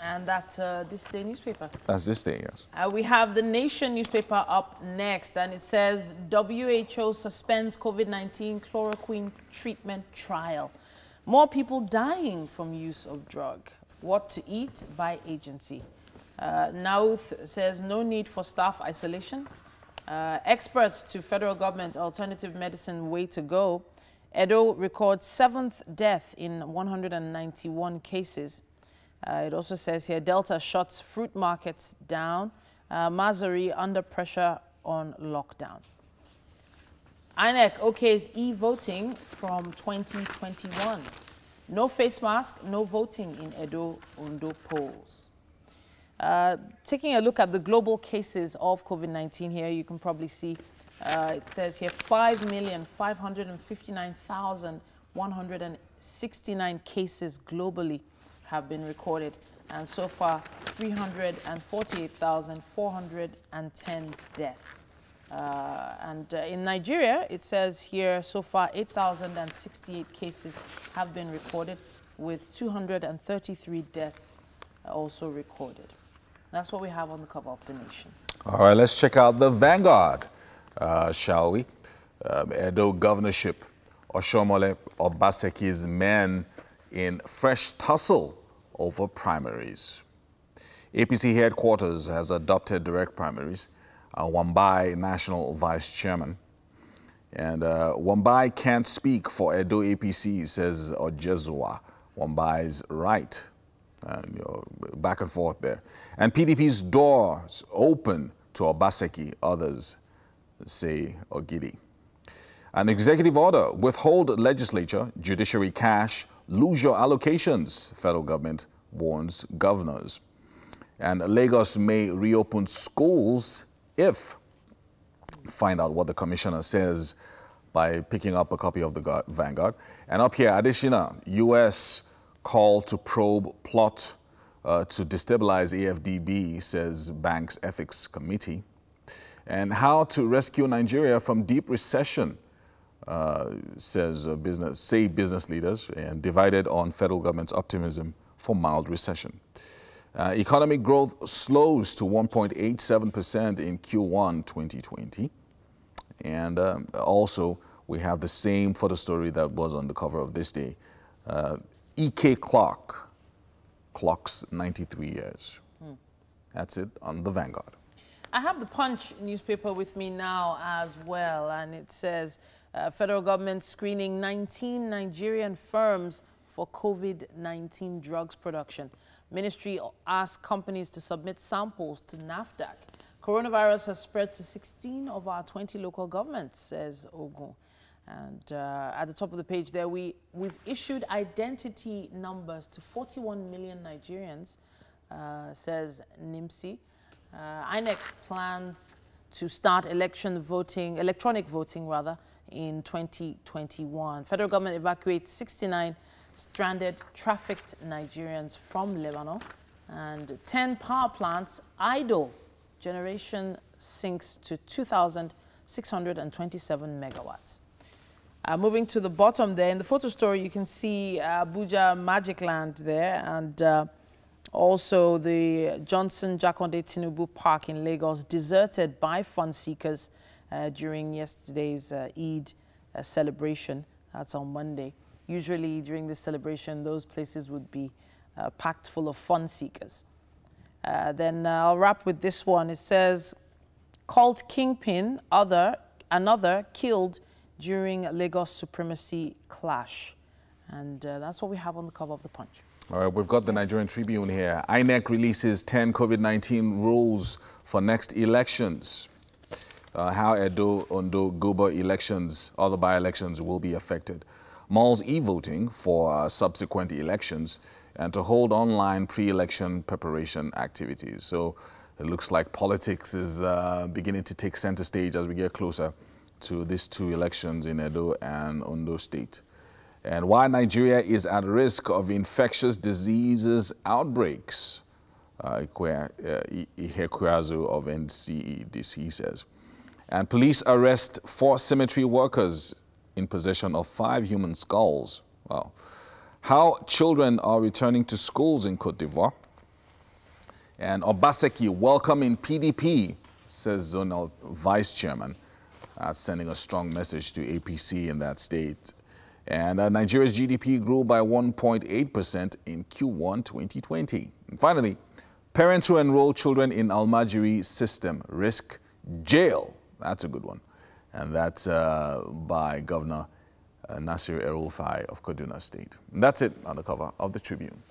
And that's This Day newspaper. That's This Day, yes. We have The Nation newspaper up next, and it says WHO suspends COVID-19 chloroquine treatment trial. More people dying from use of drug. What to eat by agency. Nauth says no need for staff isolation. Experts to federal government alternative medicine way to go. Edo records 7th death in 191 cases. It also says here, Delta shuts fruit markets down. Mazari under pressure on lockdown. INEC okays e-voting from 2021. No face mask, no voting in Edo Ondo polls. Taking a look at the global cases of COVID-19 here, you can probably see it says here 5,559,169 cases globally have been recorded, and so far 348,410 deaths. In Nigeria, it says here so far 8,068 cases have been recorded, with 233 deaths also recorded. That's what we have on the cover of The Nation. All right, let's check out the Vanguard, shall we? Edo governorship, Oshomole Obaseki's men in fresh tussle over primaries. APC headquarters has adopted direct primaries. Wambai, national vice chairman. And Wambai can't speak for Edo APC, says Ojezua. Wambai's right. Back and forth there. And PDP's doors open to Obaseki, others say Ogidi. An executive order, withhold legislature, judiciary cash, lose your allocations, federal government warns governors. And Lagos may reopen schools if, find out what the commissioner says by picking up a copy of the Vanguard. And up here, Adeshina, U.S. call to probe plot to destabilize AFDB, says bank's ethics committee. And how to rescue Nigeria from deep recession, says business leaders, and divided on federal government's optimism for mild recession. Economic growth slows to 1.87% in Q1 2020. And also, we have the same photo story that was on the cover of this day. E.K. Clark clocks 93 years. That's it on the Vanguard. I have the Punch newspaper with me now as well, and it says federal government screening 19 Nigerian firms for COVID-19 drugs production. Ministry asked companies to submit samples to NAFDAC. Coronavirus has spread to 16 of our 20 local governments, says Ogun. And at the top of the page there, we've issued identity numbers to 41 million Nigerians, says NIMSI. INEC plans to start electronic voting in 2021. Federal government evacuates 69 stranded, trafficked Nigerians from Lebanon, and 10 power plants idle. Generation sinks to 2,627 megawatts. Moving to the bottom there, in the photo story, you can see Abuja Magic Land there, and also the Johnson Jakonde Tinubu Park in Lagos, deserted by fun seekers during yesterday's Eid celebration. That's on Monday. Usually during this celebration, those places would be packed full of fun seekers. Then I'll wrap with this one. It says, cult kingpin, another killed during Lagos supremacy clash. And that's what we have on the cover of the Punch. All right, we've got the Nigerian Tribune here. INEC releases 10 COVID-19 rules for next elections. How Edo, Ondo, Goba elections, other by-elections will be affected. Malls e-voting for subsequent elections, and to hold online pre-election preparation activities. So it looks like politics is beginning to take center stage as we get closer to these two elections in Edo and Ondo State. And why Nigeria is at risk of infectious diseases outbreaks. Ihekweazu of NCEDC says. And police arrest 4 cemetery workers in possession of 5 human skulls. Wow. How children are returning to schools in Cote d'Ivoire. And Obaseki welcoming PDP, says zonal vice chairman, sending a strong message to APC in that state. And Nigeria's GDP grew by 1.8% in Q1 2020. And finally, parents who enroll children in Almajiri system risk jail. That's a good one. And that's by Governor Nasir El-Rufai of Kaduna State. And that's it on the cover of the Tribune.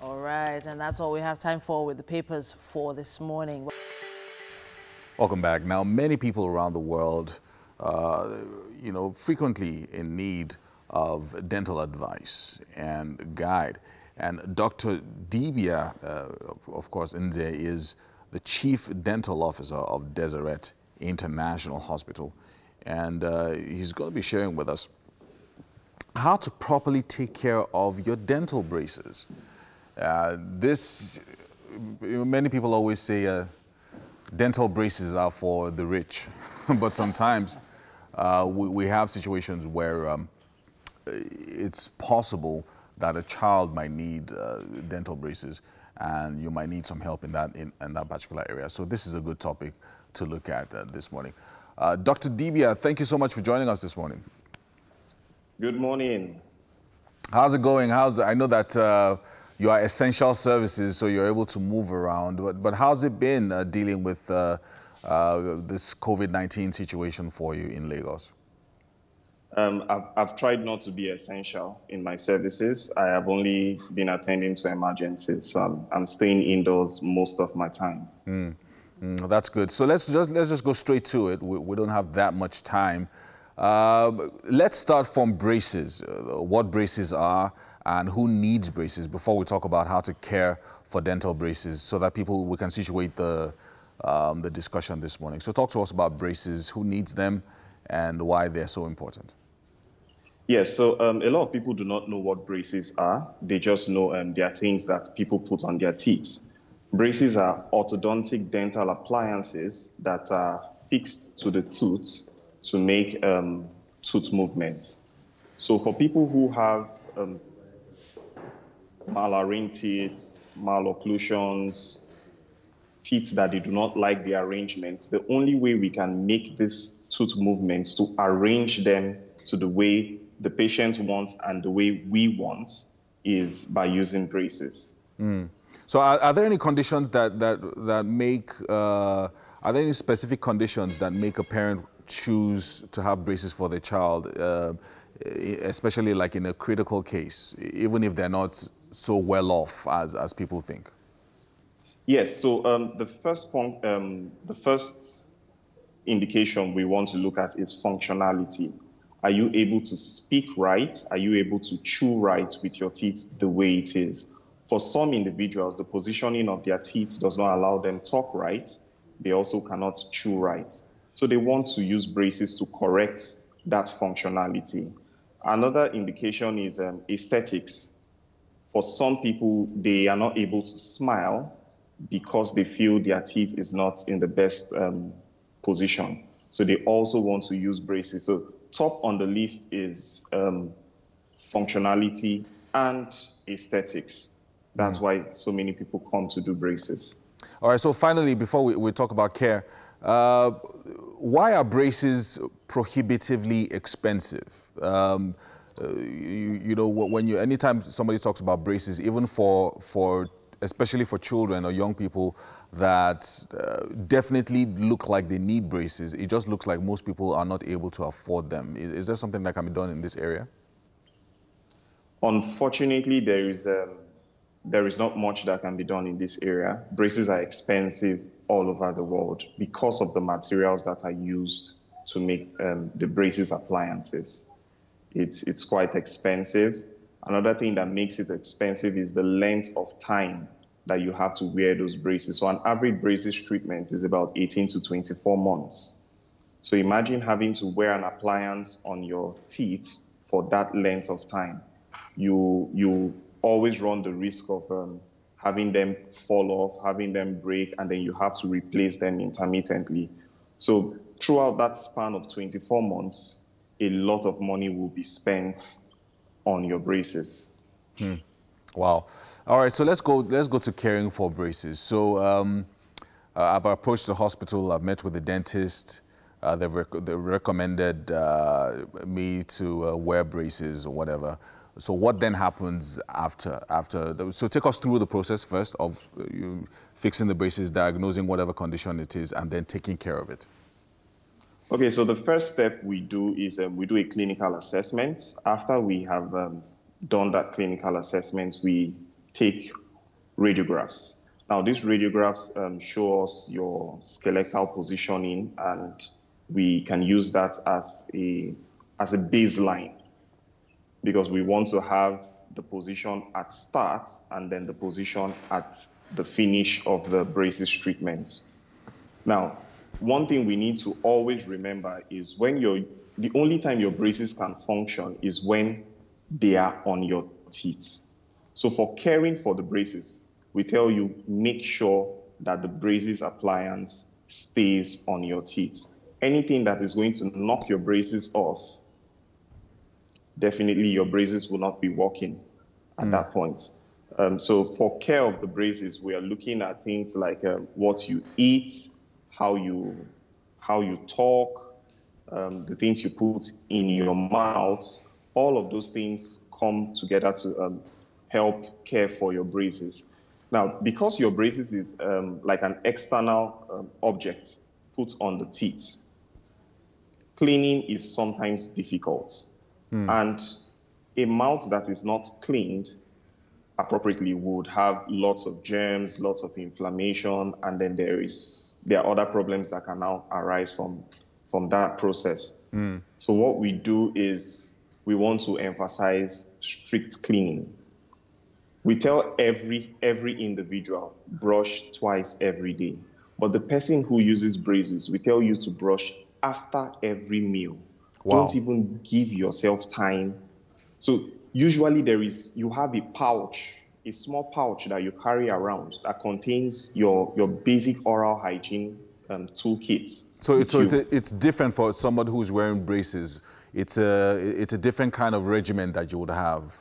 All right, and that's all we have time for with the papers for this morning. Welcome back. Now, many people around the world, frequently in need of dental advice and guide. And Dr. Dibia, of course, Nze, is the Chief Dental Officer of Deseret International Hospital. And he's going to be sharing with us how to properly take care of your dental braces. Many people always say dental braces are for the rich, but sometimes we have situations where it's possible that a child might need dental braces, and you might need some help in that particular area. So this is a good topic to look at this morning. Dr. Dibia, thank you so much for joining us this morning. Good morning. How's it going? I know that you are essential services, so you're able to move around, but how's it been dealing with this COVID-19 situation for you in Lagos? I've tried not to be essential in my services. I have only been attending to emergencies, so I'm staying indoors most of my time. That's good. So let's just go straight to it. We don't have that much time. Let's start from braces. What braces are and who needs braces before we talk about how to care for dental braces, so that we can situate the discussion this morning. So talk to us about braces, who needs them, and why they're so important. Yes, so a lot of people do not know what braces are. They just know they are things that people put on their teeth. Braces are orthodontic dental appliances that are fixed to the tooth to make tooth movements. So for people who have malaligned teeth, malocclusions, teeth that they do not like the arrangements, the only way we can make these tooth movements to arrange them to the way the patient wants and the way we want is by using braces. So are there any conditions that make, are there any specific conditions that make a parent choose to have braces for their child, especially like in a critical case, even if they're not so well off as people think? Yes, so the first indication we want to look at is functionality. Are you able to speak right? Are you able to chew right with your teeth the way it is? For some individuals, the positioning of their teeth does not allow them to talk right. They also cannot chew right. So they want to use braces to correct that functionality. Another indication is aesthetics. For some people, they are not able to smile because they feel their teeth is not in the best position. So they also want to use braces. So top on the list is functionality and aesthetics. That's why so many people come to do braces. All right, so finally, before we talk about care, why are braces prohibitively expensive? You know, anytime somebody talks about braces, even especially for children or young people that definitely look like they need braces, it just looks like most people are not able to afford them. Is there something that can be done in this area? Unfortunately, there is not much that can be done in this area. Braces are expensive all over the world because of the materials that are used to make the braces appliances. It's quite expensive. Another thing that makes it expensive is the length of time that you have to wear those braces. So an average braces treatment is about 18 to 24 months. So imagine having to wear an appliance on your teeth for that length of time. You always run the risk of having them fall off, having them break, and then you have to replace them intermittently. So throughout that span of 24 months, a lot of money will be spent on your braces. Wow. All right, so let's go to caring for braces. So I've approached the hospital, I've met with the dentist, they've recommended me to wear braces or whatever. So what then happens after? So take us through the process first of you fixing the braces, diagnosing whatever condition it is, and then taking care of it. Okay, so the first step we do is we do a clinical assessment. After we have done that clinical assessment, we take radiographs. Now, these radiographs show us your skeletal positioning, and we can use that as a baseline, because we want to have the position at start and then the position at the finish of the braces treatment. Now, one thing we need to always remember is the only time your braces can function is when they are on your teeth. So for caring for the braces, we tell you, make sure that the braces appliance stays on your teeth. Anything that is going to knock your braces off, definitely your braces will not be working at that point. So for care of the braces, we are looking at things like what you eat, how you talk, the things you put in your mouth. All of those things come together to help care for your braces. Now, because your braces is like an external object put on the teeth, cleaning is sometimes difficult. And a mouth that is not cleaned appropriately would have lots of germs, lots of inflammation, and then there are other problems that can now arise from that process. So what we do is we want to emphasize strict cleaning. We tell every individual, brush twice every day. But the person who uses braces, we tell you to brush after every meal. Wow. Don't even give yourself time. So usually you have a pouch, a small pouch that you carry around that contains your basic oral hygiene toolkits. So it's different for somebody who's wearing braces. It's a different kind of regimen that you would have.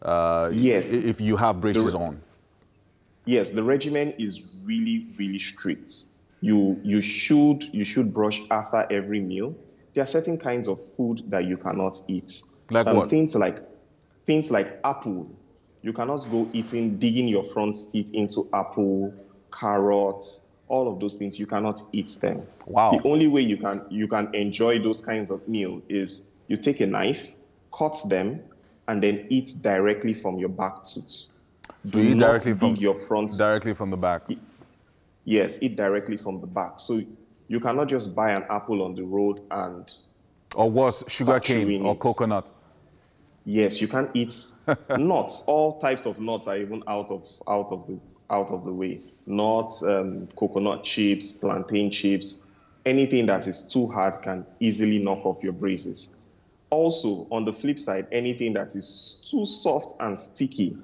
Yes. If you have braces on? Yes, the regimen is really, really strict. You should brush after every meal. There are certain kinds of food that you cannot eat. Like what? Things like apple. You cannot go digging your front teeth into apple, carrots, all of those things. You cannot eat them. Wow. The only way you can enjoy those kinds of meal is you take a knife, cut them, and then eat directly from your back tooth. So you eat directly from the back? Yes, eat directly from the back. So you cannot just buy an apple on the road and... Or worse, sugar cane or coconut? Yes, you can't eat nuts. All types of nuts are even out of the way. Nuts, coconut chips, plantain chips, anything that is too hard can easily knock off your braces. Also, on the flip side, anything that is too soft and sticky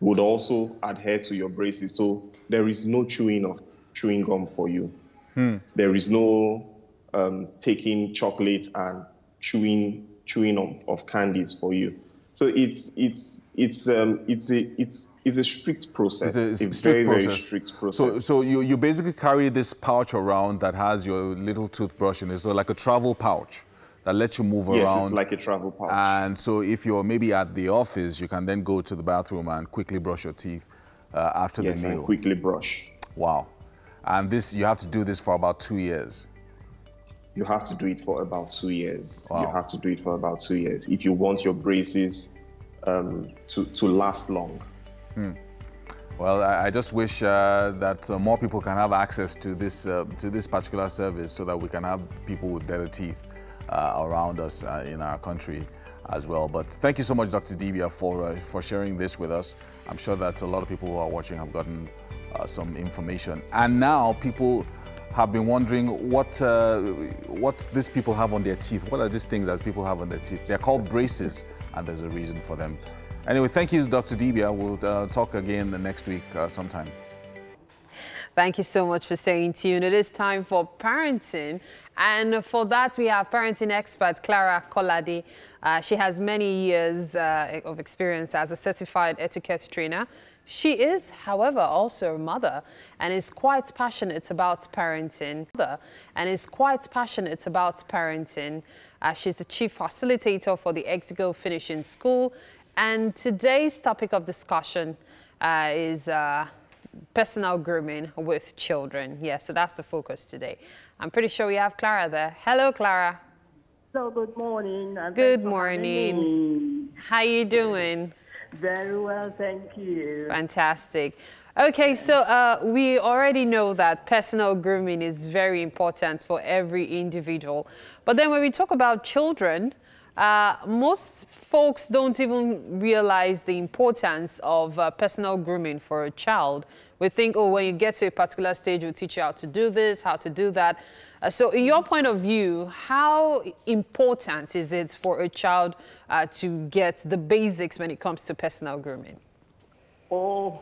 would also adhere to your braces. So there is no chewing gum for you. There is no taking chocolate and chewing of candies for you. So it's a strict process. It's a very strict process. So you basically carry this pouch around that has your little toothbrush in it, so like a travel pouch that lets you move around. Yes, it's like a travel pouch. And so if you're maybe at the office, you can then go to the bathroom and quickly brush your teeth after the meal. Yes, and quickly brush. Wow. And you have to do this for about 2 years. You have to do it for about 2 years. Wow. You have to do it for about 2 years if you want your braces to last long. Well, I just wish that more people can have access to this particular service so that we can have people with better teeth around us in our country as well. But thank you so much, Dr. Dibia, for sharing this with us. I'm sure that a lot of people who are watching have gotten some information. And now people have been wondering what these people have on their teeth. What are these things that people have on their teeth? They're called braces, and there's a reason for them. Anyway, thank you, Dr. Dibia. We'll talk again next week sometime. Thank you so much for staying tuned. It is time for parenting. And for that, we have parenting expert Clara Kolade. She has many years of experience as a certified etiquette trainer. She is, however, also a mother and is quite passionate about parenting. She's the chief facilitator for the Exigo Finishing School. And today's topic of discussion is personal grooming with children. Yeah, so that's the focus today. I'm pretty sure we have Clara there. Hello, Clara. So good morning. Good morning. How you doing? Very well, thank you. Fantastic. Okay, so we already know that personal grooming is very important for every individual. But then when we talk about children, most folks don't even realize the importance of personal grooming for a child. We think, oh, when you get to a particular stage, we'll teach you how to do this, how to do that. So in your point of view, how important is it for a child to get the basics when it comes to personal grooming? Oh,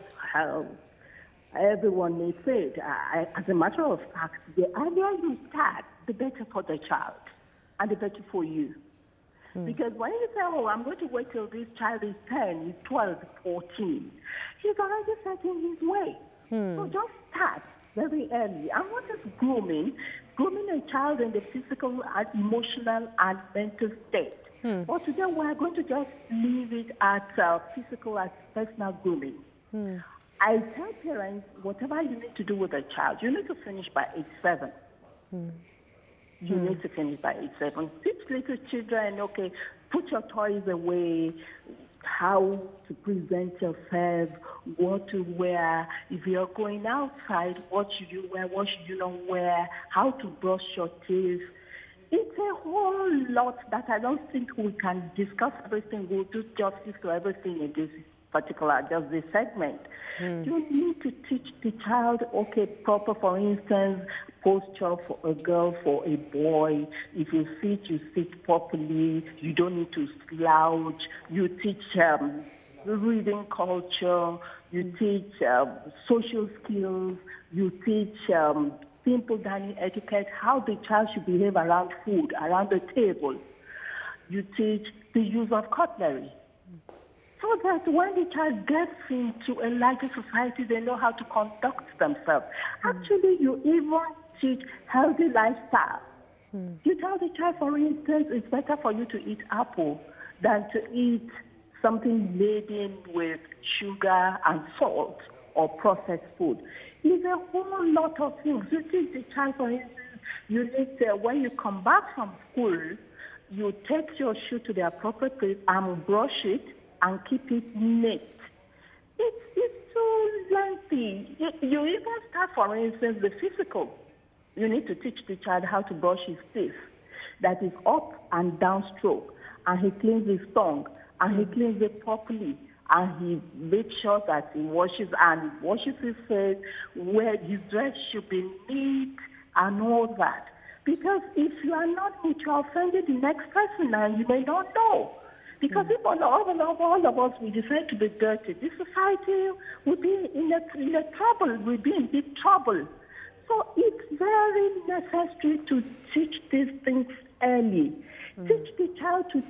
everyone needs it. As a matter of fact, the earlier you start, the better for the child and the better for you. Because when you say, oh, I'm going to wait till this child is 10, he's 12, 14, he's already set in his way. So just start very early. And what is grooming? Grooming a child in the physical, and emotional, and mental state. But today we're going to just leave it at physical as personal grooming. I tell parents, whatever you need to do with a child, you need to finish by age 7. You need to finish by age 7. Teach little children, okay, put your toys away, how to present yourself, what to wear. If you're going outside, what should you wear, what should you not wear, how to brush your teeth. It's a whole lot that I don't think we can discuss everything. We'll do justice to everything in this particular, just this segment. You need to teach the child, okay, proper, for instance, posture for a girl, for a boy. If you sit properly. You don't need to slouch. You teach reading culture. You teach social skills. You teach simple dining etiquette, how the child should behave around food, around the table. You teach the use of cutlery. so that when the child gets into a larger society, they know how to conduct themselves. Actually, you even teach healthy lifestyle. You tell the child, for instance, it's better for you to eat apple than to eat something laden with sugar and salt or processed food. It's a whole lot of things. You teach the child, for instance, you need to, when you come back from school, you take your shoe to the appropriate place and brush it and keep it neat. It's so lengthy. You even start, for instance, the physical. You need to teach the child how to brush his teeth. That is up and down stroke. And he cleans his tongue. And he cleans it properly. And he makes sure that he washes his face, where his dress should be neat and all that. Because if you are not neat, you are offending the next person and you may not know. Because if all of us, we decide to be dirty, this society will be in a trouble, will be in big trouble. So it's very necessary to teach these things early. Teach the child to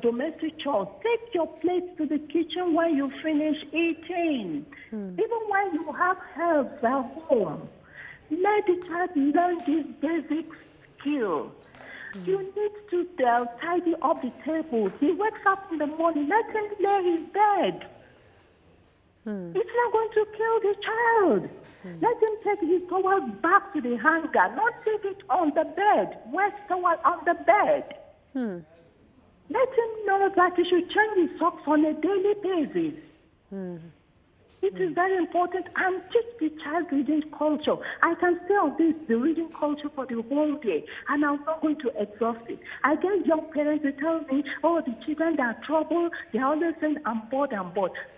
domestic chores. Take your plates to the kitchen when you finish eating. Even when you have help at home. Let the child learn these basic skills. You need to tidy up the table. He wakes up in the morning, let him lay his bed. It's not going to kill the child. Let him take his towel back to the hanger, not leave it on the bed. Wet towel on the bed. Let him know that he should change his socks on a daily basis. It is very important, and teach the child reading culture. I can stay on the reading culture for the whole day, and I'm not going to exhaust it. I get young parents who tell me, oh, the children are trouble. They always say, I'm bored.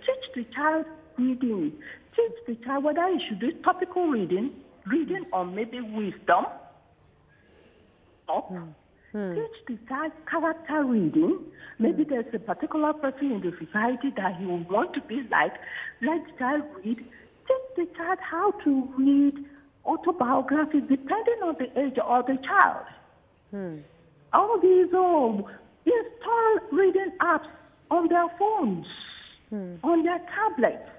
Teach the child reading. Teach the child whether he should do topical reading or maybe wisdom. Teach the child character reading. Maybe there's a particular person in the society that he will want to be like. Let the child read. Teach the child how to read autobiographies depending on the age of the child. All these install reading apps on their phones, on their tablets.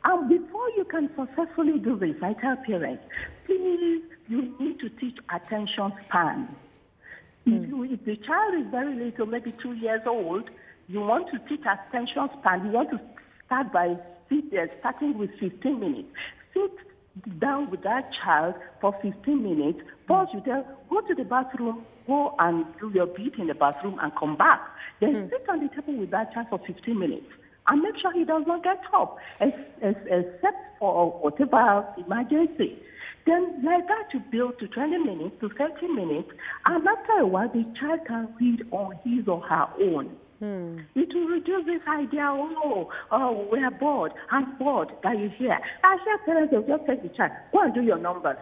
And before you can successfully do this, I tell parents, please, you need to teach attention span. If the child is very little, maybe 2 years old, you want to teach attention span. You want to start by starting with 15 minutes. Sit down with that child for 15 minutes. Pause, you tell, go to the bathroom, go and do your beat in the bathroom and come back. Then sit on the table with that child for 15 minutes. And make sure he does not get up, except for whatever emergency. Then like that you build to 20 minutes to 30 minutes, and after a while the child can read on his or her own. It will reduce this idea, we are bored, I'm bored, that you hear. I hear parents will just take the child, go and do your numbers.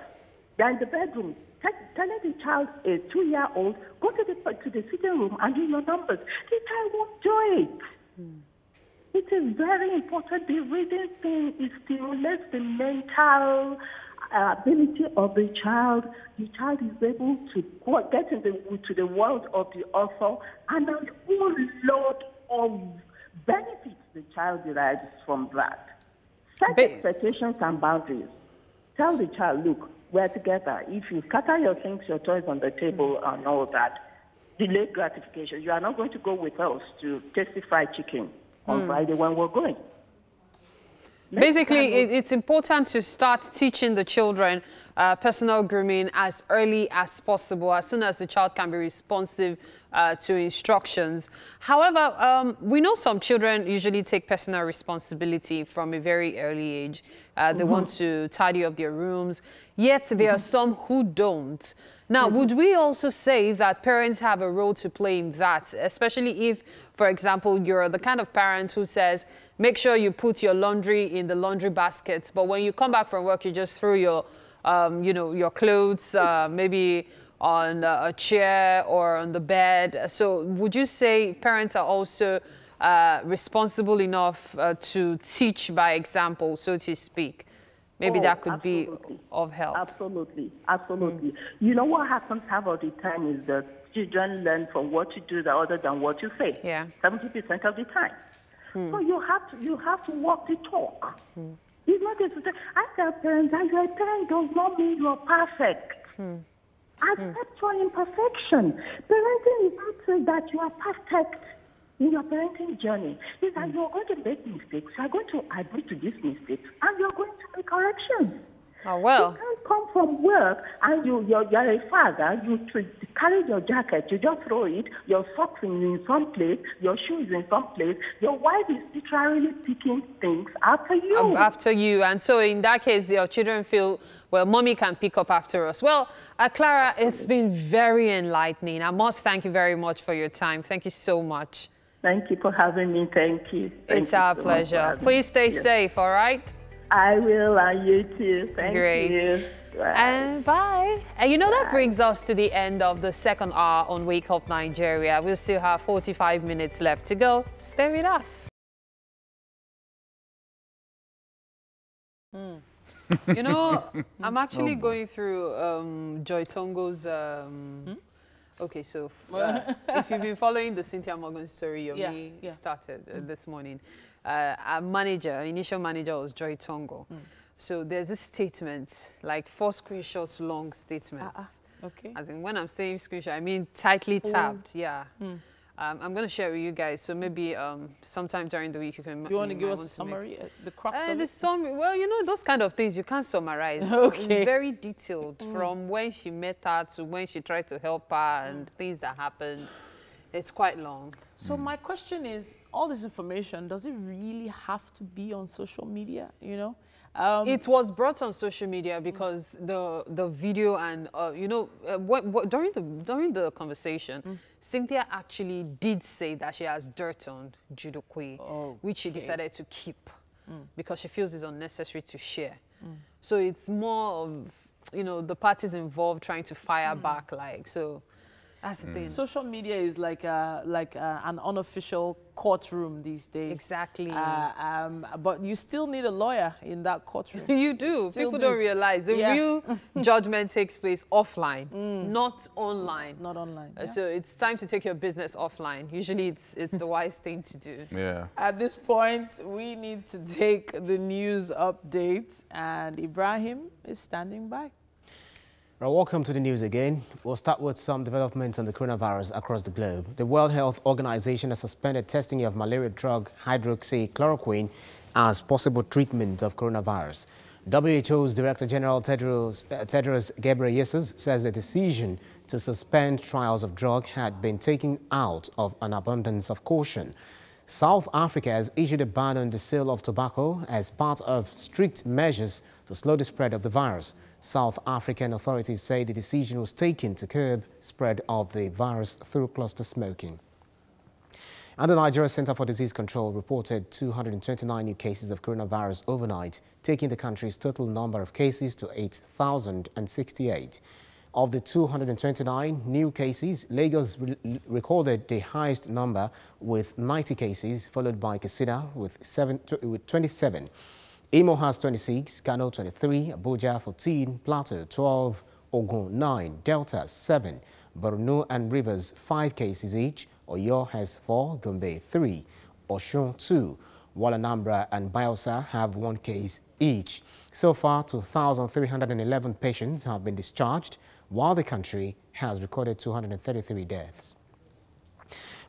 They're in the bedroom, telling the child, a 2-year-old, go to the sitting room and do your numbers. The child won't do it. It is very important. The reading thing, it stimulates the mental ability of the child. The child is able to get into the world of the author, and a whole lot of benefits the child derives from that. Set expectations and boundaries. Tell the child, look, we're together. If you scatter your things, your toys on the table and all that, delayed gratification. You are not going to go with us to tasty fried chicken on Friday when we're going. Basically, it's important to start teaching the children personal grooming as early as possible, as soon as the child can be responsive to instructions. However, we know some children usually take personal responsibility from a very early age. They want to tidy up their rooms, yet there are some who don't. Now, would we also say that parents have a role to play in that, especially if, for example, you're the kind of parent who says, make sure you put your laundry in the laundry basket, but when you come back from work, you just throw your, your clothes maybe on a chair or on the bed. So would you say parents are also responsible enough to teach by example, so to speak? Maybe that could be of help. Absolutely. You know what happens half of the time is that children learn from what you do other than what you say. 70% of the time. So you have to walk the talk. It's not just to say, I tell parents that your parent does not mean you're perfect. Accept your imperfection. Parenting is not saying that you are perfect in your parenting journey. It's that you're going to make mistakes. You're going to agree to these mistakes, and you're going to make corrections. Oh, well. You can't come from work and you're a father, you carry your jacket, you just throw it, your socks in some place, your shoes in some place, your wife is literally picking things after you. After you. And so in that case, your children feel, well, mommy can pick up after us. Well, Clara, it's been very enlightening. I must thank you very much for your time. Thank you so much. Thank you for having me. Thank you. It's our pleasure. Please stay safe, all right? I will, and you too. Thank you. Bye. And bye. And you know, that brings us to the end of the second hour on Wake Up Nigeria. We'll still have 45 minutes left to go. Stay with us. You know, I'm actually going through Joy Tongo's... Okay, so if you've been following the Cynthia Morgan story, Yomi started this morning. Our manager, initial manager was Joy Tongo. So there's this statement, like 4 screenshots long statement. Okay. As in, when I'm saying screenshot, I mean tightly tabbed. Yeah. I'm going to share with you guys. So maybe sometime during the week you can. You want to give us a summary, the crux of it? Well, you know, those kind of things you can't summarize. Okay. It's very detailed from when she met her to when she tried to help her and things that happened. It's quite long. So my question is, all this information, does it really have to be on social media, you know? It was brought on social media because the video and, you know, during the conversation, Cynthia actually did say that she has dirt on Judokwe, which she decided to keep because she feels it's unnecessary to share. So it's more of, you know, the parties involved trying to fire back, like, so. That's the thing. Social media is like an unofficial courtroom these days. Exactly. But you still need a lawyer in that courtroom. You do. People don't realize the real judgment takes place offline, not online. Not online. So it's time to take your business offline. Usually it's the wise thing to do. Yeah. At this point, we need to take the news update, and Ibrahim is standing by. Well, welcome to the news again. We'll start with some developments on the coronavirus across the globe. The World Health Organization has suspended testing of malaria drug hydroxychloroquine as possible treatment of coronavirus. WHO's Director General Tedros Ghebreyesus says the decision to suspend trials of drug had been taken out of an abundance of caution. South Africa has issued a ban on the sale of tobacco as part of strict measures to slow the spread of the virus. South African authorities say the decision was taken to curb spread of the virus through cluster smoking. And the Nigeria Center for Disease Control reported 229 new cases of coronavirus overnight, taking the country's total number of cases to 8,068. Of the 229 new cases, Lagos recorded the highest number with 90 cases, followed by Katsina with 27. Imo has 26, Kano 23, Abuja 14, Plateau 12, Ogun 9, Delta 7, Borno and Rivers 5 cases each, Oyo has 4, Gombe 3, Osun 2, while Anambra and Bayelsa have 1 case each. So far, 2,311 patients have been discharged, while the country has recorded 233 deaths.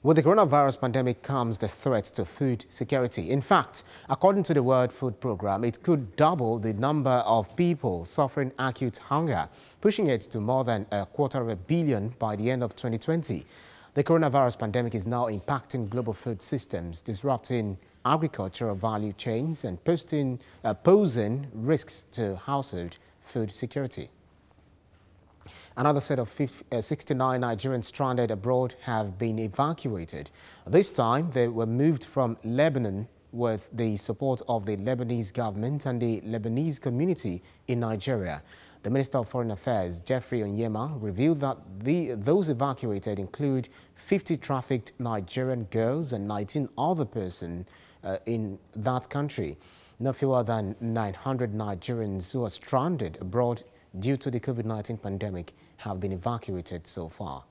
With the coronavirus pandemic comes the threat to food security. In fact, according to the World Food Programme, it could double the number of people suffering acute hunger, pushing it to more than 250 million by the end of 2020. The coronavirus pandemic is now impacting global food systems, disrupting agricultural value chains and posing risks to household food security. Another set of 69 Nigerians stranded abroad have been evacuated. This time, they were moved from Lebanon with the support of the Lebanese government and the Lebanese community in Nigeria. The Minister of Foreign Affairs, Jeffrey Onyema, revealed that those evacuated include 50 trafficked Nigerian girls and 19 other persons in that country. No fewer than 900 Nigerians who are stranded abroad due to the COVID-19 pandemic have been evacuated so far.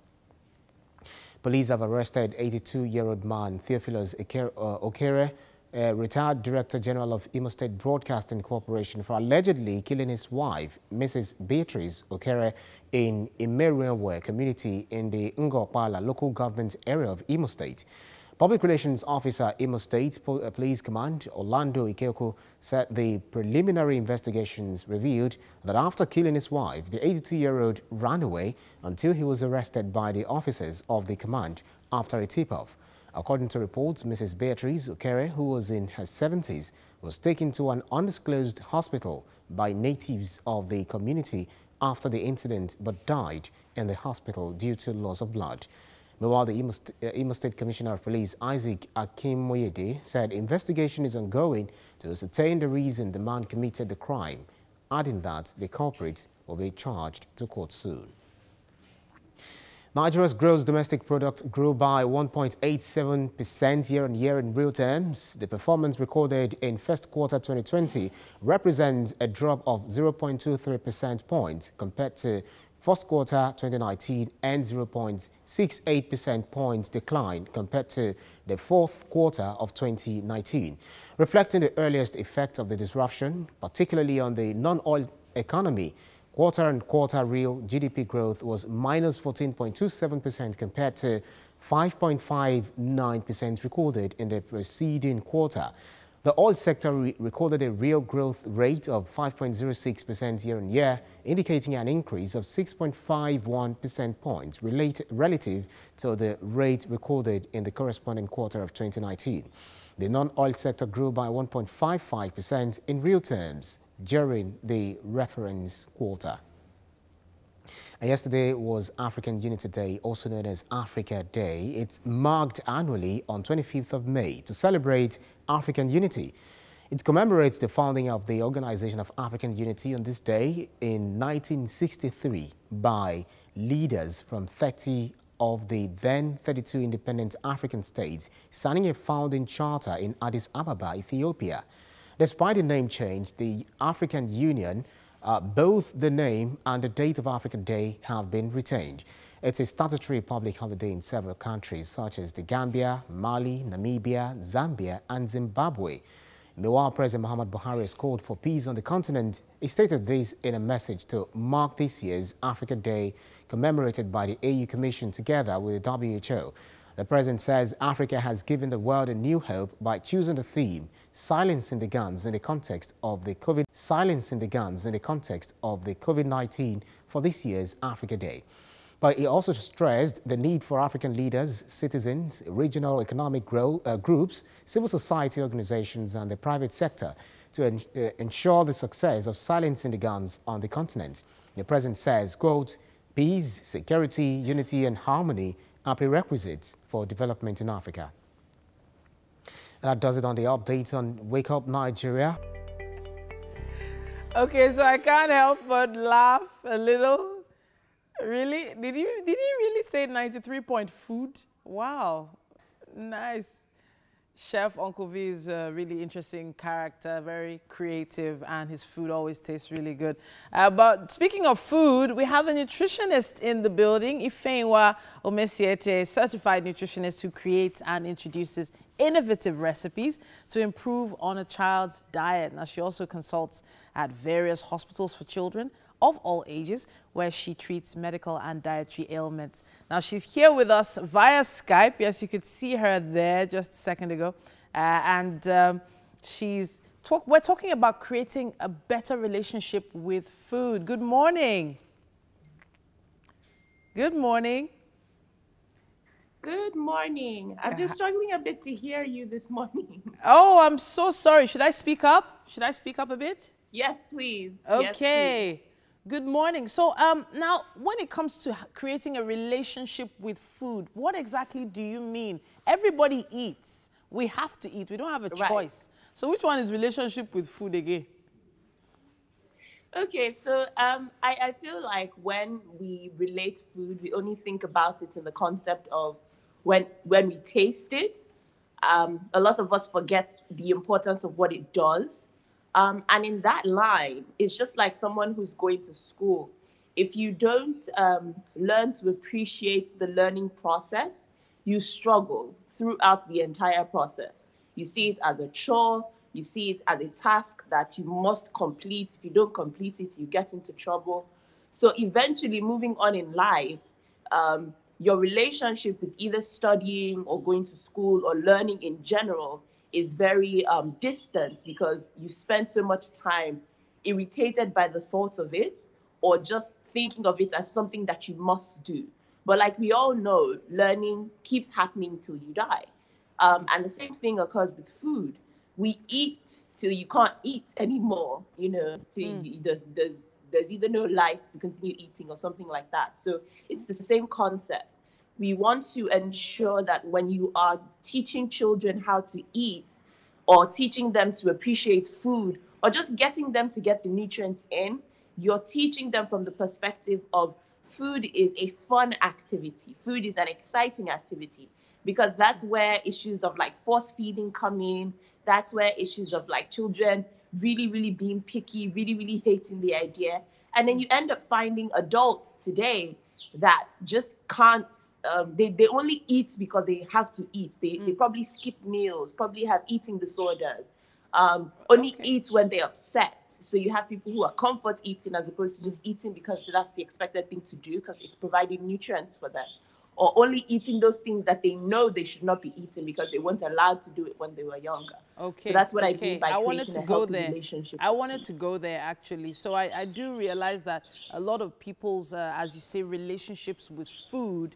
Police have arrested 82-year-old man Theophilus Okere, retired Director General of Imo State Broadcasting Corporation, for allegedly killing his wife, Mrs. Beatrice Okere, in Imerianwe community in the Ngokpala local government area of Imo State. Public Relations Officer, Imo State Police Command, Orlando Ikeoko, said the preliminary investigations revealed that after killing his wife, the 82-year-old ran away until he was arrested by the officers of the command after a tip-off. According to reports, Mrs. Beatrice Okere, who was in her 70s, was taken to an undisclosed hospital by natives of the community after the incident but died in the hospital due to loss of blood. Meanwhile, the Imo State Commissioner of Police, Isaac Akinmoyede, said investigation is ongoing to ascertain the reason the man committed the crime, adding that the culprit will be charged to court soon. Nigeria's gross domestic product grew by 1.87% year-on-year in real terms. The performance recorded in first quarter 2020 represents a drop of 0.23 percentage points compared to first quarter 2019 and 0.68 percentage points decline compared to the fourth quarter of 2019, reflecting the earliest effect of the disruption, particularly on the non-oil economy. Quarter-on-quarter real GDP growth was minus 14.27% compared to 5.59% recorded in the preceding quarter. The oil sector recorded a real growth rate of 5.06% year-on-year, indicating an increase of 6.51 percentage points relative to the rate recorded in the corresponding quarter of 2019. The non-oil sector grew by 1.55% in real terms during the reference quarter. And yesterday was African Unity Day, also known as Africa Day. It's marked annually on 25th of May to celebrate African unity. It commemorates the founding of the Organization of African Unity on this day in 1963 by leaders from 30 of the then 32 independent African states, signing a founding charter in Addis Ababa, Ethiopia. Despite the name change, the African Union, both the name and the date of Africa Day have been retained. It's a statutory public holiday in several countries such as the Gambia, Mali, Namibia, Zambia and Zimbabwe. Meanwhile, President Muhammad Buhari has called for peace on the continent. He stated this in a message to mark this year's Africa Day, commemorated by the AU Commission together with the WHO. The president says Africa has given the world a new hope by choosing the theme, silencing the guns in the context of the COVID-19 for this year's Africa Day. But he also stressed the need for African leaders, citizens, regional economic groups, civil society organizations and the private sector to ensure the success of silencing the guns on the continent. The president says, quote, peace, security, unity and harmony are prerequisites for development in Africa. And that does it on the update on Wake Up Nigeria. Okay, so I can't help but laugh a little. Really? Did you really say 93 point food? Wow, nice. Chef Uncle V is a really interesting character, very creative, and his food always tastes really good. But speaking of food, we have a nutritionist in the building, Ifeanyiwa Omesiete, a certified nutritionist who creates and introduces innovative recipes to improve on a child's diet. Now, she also consults at various hospitals for children of all ages, where she treats medical and dietary ailments. Now, she's here with us via Skype. Yes, you could see her there just a second ago. We're talking about creating a better relationship with food. Good morning. Good morning. Good morning. I'm just struggling a bit to hear you this morning. Oh, I'm so sorry. Should I speak up? Should I speak up a bit? Yes, please. Okay. Yes, please. Good morning. So now, when it comes to creating a relationship with food, what exactly do you mean? Everybody eats. We have to eat. We don't have a choice. So which one is relationship with food again? Okay, so I feel like when we relate food, we only think about it in the concept of when we taste it. A lot of us forget the importance of what it does. And in that line, it's just like someone who's going to school. If you don't learn to appreciate the learning process, you struggle throughout the entire process. You see it as a chore, you see it as a task that you must complete. If you don't complete it, you get into trouble. So eventually, moving on in life, your relationship with either studying or going to school or learning in general is very distant, because you spend so much time irritated by the thought of it, or just thinking of it as something that you must do. But like we all know, learning keeps happening till you die. And the same thing occurs with food. We eat till you can't eat anymore, you know, there's either no life to continue eating or something like that. So it's the same concept. We want to ensure that when you are teaching children how to eat, or teaching them to appreciate food, or just getting them to get the nutrients in, you're teaching them from the perspective of food is a fun activity. Food is an exciting activity, because that's where issues of like force feeding come in. That's where issues of like children really, really being picky, really, really hating the idea. And then you end up finding adults today that just can't, they only eat because they have to eat. They probably skip meals, probably have eating disorders, only eat when they're upset. So you have people who are comfort eating as opposed to just eating because that's the expected thing to do because it's providing nutrients for them. Or only eating those things that they know they should not be eating because they weren't allowed to do it when they were younger. Okay. So that's what I mean by wanted creating to a go healthy there. relationship. I wanted to go there actually. So I do realize that a lot of people's, as you say, relationships with food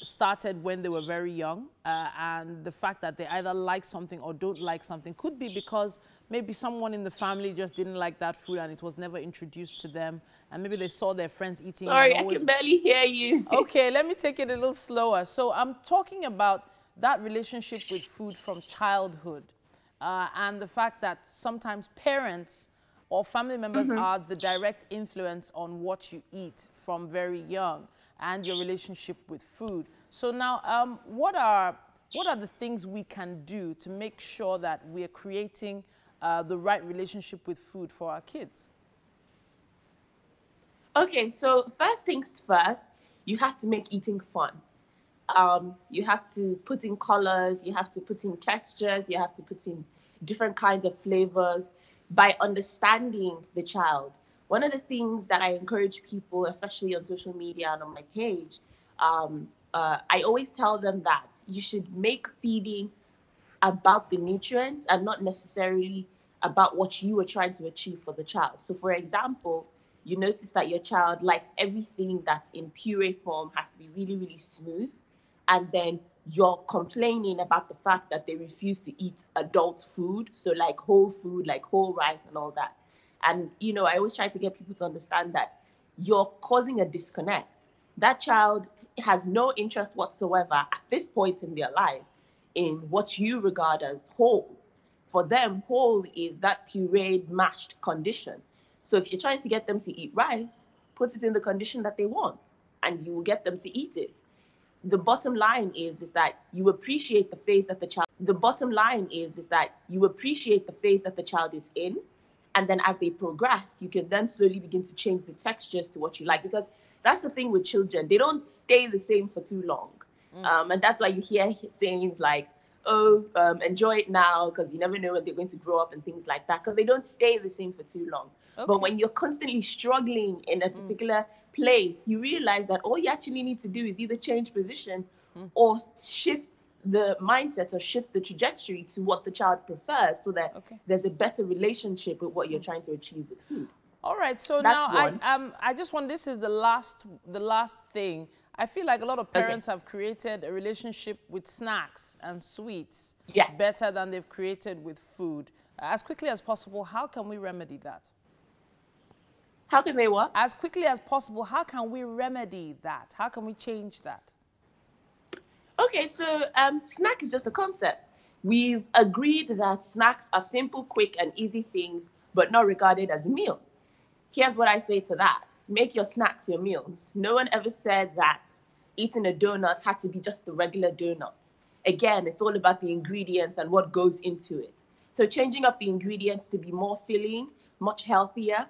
started when they were very young, and the fact that they either like something or don't like something could be because maybe someone in the family just didn't like that food and it was never introduced to them, and maybe they saw their friends eating. Sorry, I can barely hear you. Okay, let me take it a little slower. So I'm talking about that relationship with food from childhood, and the fact that sometimes parents or family members are the direct influence on what you eat from very young, and your relationship with food. So now, what are the things we can do to make sure that we are creating the right relationship with food for our kids? Okay, so first things first, you have to make eating fun. You have to put in colors, you have to put in textures, you have to put in different kinds of flavors by understanding the child. One of the things that I encourage people, especially on social media and on my page, I always tell them that you should make feeding about the nutrients and not necessarily about what you are trying to achieve for the child. So for example, you notice that your child likes everything that's in puree form has to be really, really smooth. And then you're complaining about the fact that they refuse to eat adult food. So like whole food, like whole rice and all that. And, you know, I always try to get people to understand that you're causing a disconnect. That child has no interest whatsoever at this point in their life in what you regard as whole. For them, whole is that pureed, mashed condition. So if you're trying to get them to eat rice, put it in the condition that they want, and you will get them to eat it. The bottom line is that you appreciate the phase that the child. The bottom line is that you appreciate the phase that the child is in, and then as they progress, you can then slowly begin to change the textures to what you like, because that's the thing with children. They don't stay the same for too long. And that's why you hear sayings like, oh, enjoy it now, because you never know when they're going to grow up and things like that, because they don't stay the same for too long. Okay. But when you're constantly struggling in a particular place, you realize that all you actually need to do is either change position or shift the mindset or shift the trajectory to what the child prefers, so that there's a better relationship with what you're trying to achieve with food. All right, so that's now I just want, this is the last thing. I feel like a lot of parents have created a relationship with snacks and sweets better than they've created with food. As quickly as possible, how can we remedy that? How can they what? As quickly as possible, how can we remedy that? How can we change that? Okay, so snack is just a concept. We've agreed that snacks are simple, quick, and easy things, but not regarded as a meal. Here's what I say to that. Make your snacks your meals. No one ever said that eating a donut had to be just a regular donut. Again, it's all about the ingredients and what goes into it. So changing up the ingredients to be more filling, much healthier,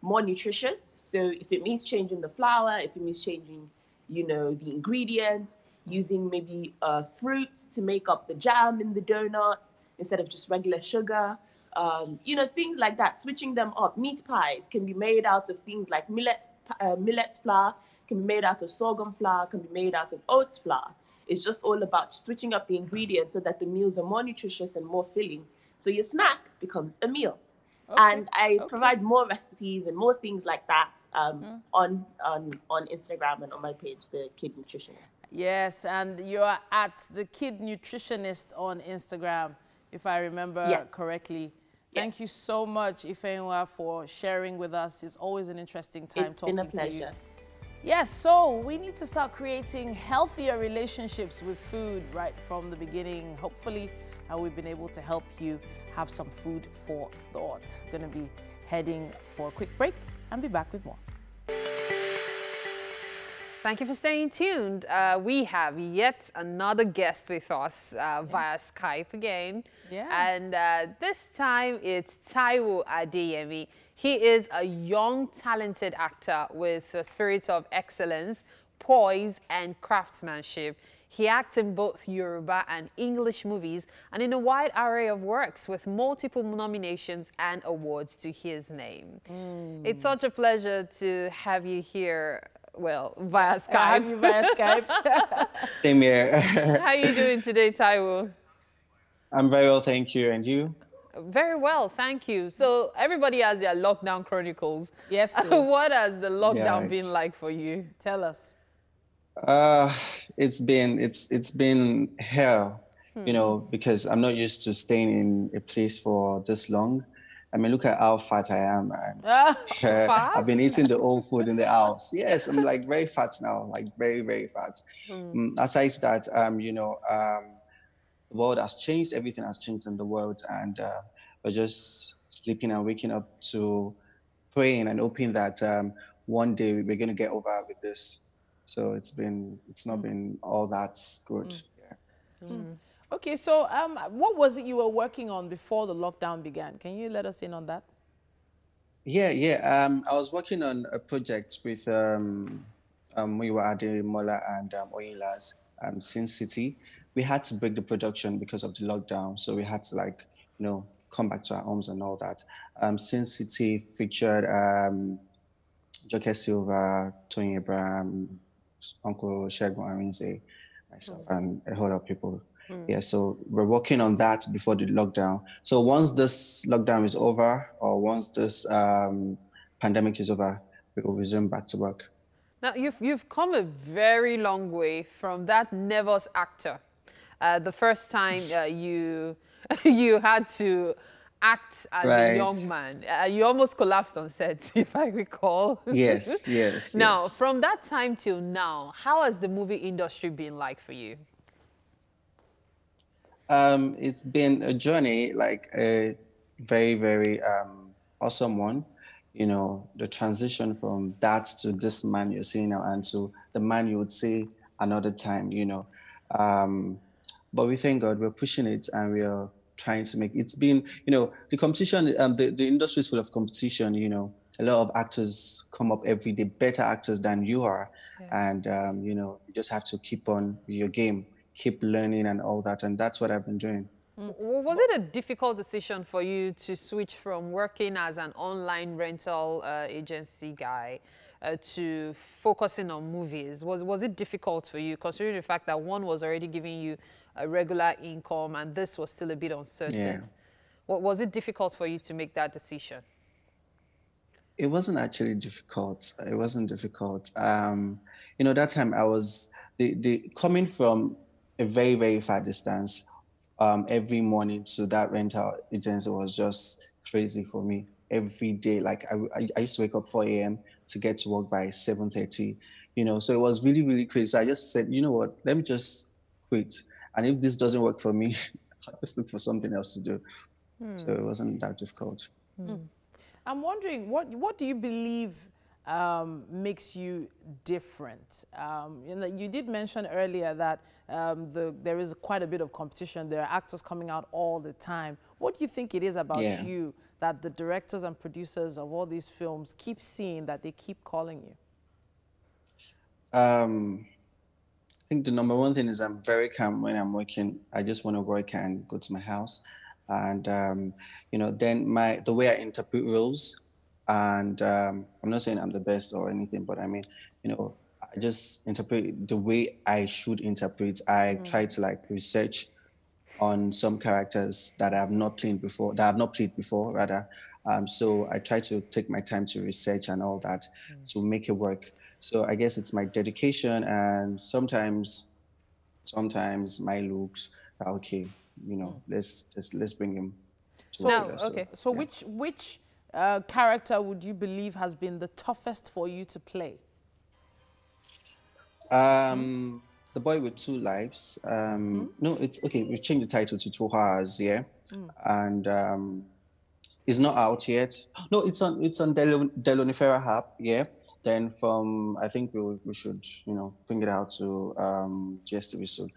more nutritious. So if it means changing the flour, if it means changing, you know, the ingredients, using maybe fruits to make up the jam in the donut instead of just regular sugar. You know, things like that, switching them up. Meat pies can be made out of things like millet flour, can be made out of sorghum flour, can be made out of oats flour. It's just all about switching up the ingredients so that the meals are more nutritious and more filling. So your snack becomes a meal. Okay. And I provide more recipes and more things like that on Instagram and on my page, The Kid Nutritionist. Yes, and you're at The Kid Nutritionist on Instagram, if I remember correctly. Thank you so much, Ifeanyiwa, for sharing with us. It's always an interesting time talking to you. It's been a pleasure. Yes, so we need to start creating healthier relationships with food right from the beginning. Hopefully, we've been able to help you have some food for thought. We're going to be heading for a quick break and be back with more. Thank you for staying tuned. We have yet another guest with us via Skype again. Yeah. And this time it's Taiwo Adeyemi. He is a young, talented actor with a spirit of excellence, poise, and craftsmanship. He acts in both Yoruba and English movies and in a wide array of works with multiple nominations and awards to his name. It's such a pleasure to have you here, well, via Skype. Have you via Skype. Same here. How are you doing today, Taiwo? I'm very well, thank you. And you? Very well, thank you. So everybody has their lockdown chronicles. Yes, sir. What has the lockdown been like for you? Tell us. It's been hell, you know, because I'm not used to staying in a place for this long. I mean, look at how fat I am. I've been eating the old food in the house. Yes, I'm like very fat now, like very, very fat. As I start, you know, the world has changed. Everything has changed in the world, and we're just sleeping and waking up to praying and hoping that one day we're going to get over with this. So it's not been all that good. Okay, so what was it you were working on before the lockdown began? Can you let us in on that? Yeah. I was working on a project with Muyiwa Ademola and Oyilas, Sin City. We had to break the production because of the lockdown, so we had to, like, you know, come back to our homes and all that. Sin City featured Joke Silva, Tony Abraham, Uncle Shegun Arinze, myself, and a whole lot of people. Yeah, so we're working on that before the lockdown. So once this lockdown is over, or once this pandemic is over, we will resume back to work. Now, you've come a very long way from that nervous actor. The first time you had to act as a young man. You almost collapsed on set, if I recall. Yes. Now, from that time till now, how has the movie industry been like for you? It's been a journey, like a very, very awesome one. You know, the transition from that to this man you're seeing now and to the man you would see another time, you know. But we thank God we're pushing it and we are trying to make it's been, you know, the competition, the industry is full of competition, you know. A lot of actors come up every day, better actors than you are. Yeah. And, you know, you just have to keep on your game, keep learning and all that. And that's what I've been doing. Was it a difficult decision for you to switch from working as an online rental agency guy to focusing on movies? Was it difficult for you, considering the fact that one was already giving you a regular income and this was still a bit uncertain? Yeah. Was it difficult for you to make that decision? It wasn't actually difficult. It wasn't difficult. You know, that time I was coming from a very, very far distance. Every morning to that rental agency was just crazy for me. Every day, like I used to wake up 4 a.m. to get to work by 7:30, you know, so it was really, really crazy. So I just said, you know what, let me just quit. And if this doesn't work for me, I'll just look for something else to do. So it wasn't that difficult. I'm wondering, what do you believe makes you different? You know, you did mention earlier that there is quite a bit of competition. There are actors coming out all the time. What do you think it is about you that the directors and producers of all these films keep seeing, that they keep calling you? think the number one thing is I'm very calm when I'm working. I just want to work and go to my house. And, you know, then the way I interpret roles, and I'm not saying I'm the best or anything, but I mean, you know, I just interpret the way I should interpret. I try to like research on some characters that I have not played before, rather. So I try to take my time to research and all that to make it work. So I guess it's my dedication, and sometimes my looks are okay. You know, let's bring him to so, okay. So yeah. Which character would you believe has been the toughest for you to play? The boy with two lives. No, it's okay. We've changed the title to 2 hours, yeah. And it's not out yet. No, it's on Delonifera app, yeah. Then I think we should, you know, bring it out to GSTV soon.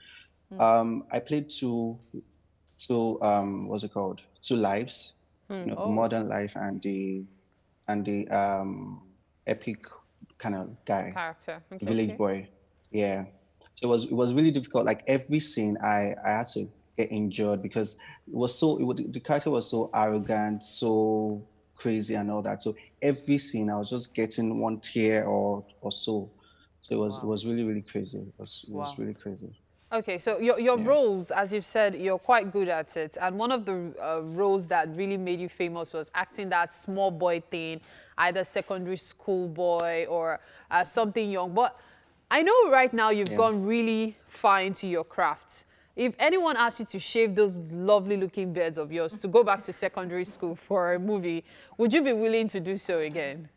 I played two what's it called? 2 lives. You know, modern life and the epic kind of guy. Character. Okay. Village boy. Yeah. So it was really difficult. Like every scene I had to get injured because the character was so arrogant, so crazy and all that. So every scene I was just getting 1 tear or so. So it was really, really crazy. It was really crazy. Okay, so your roles, as you've said, you're quite good at it. And one of the roles that really made you famous was acting that small boy thing, either secondary school boy or something young. But I know right now you've gone really far into your craft. If anyone asked you to shave those lovely looking beards of yours to go back to secondary school for a movie, would you be willing to do so again?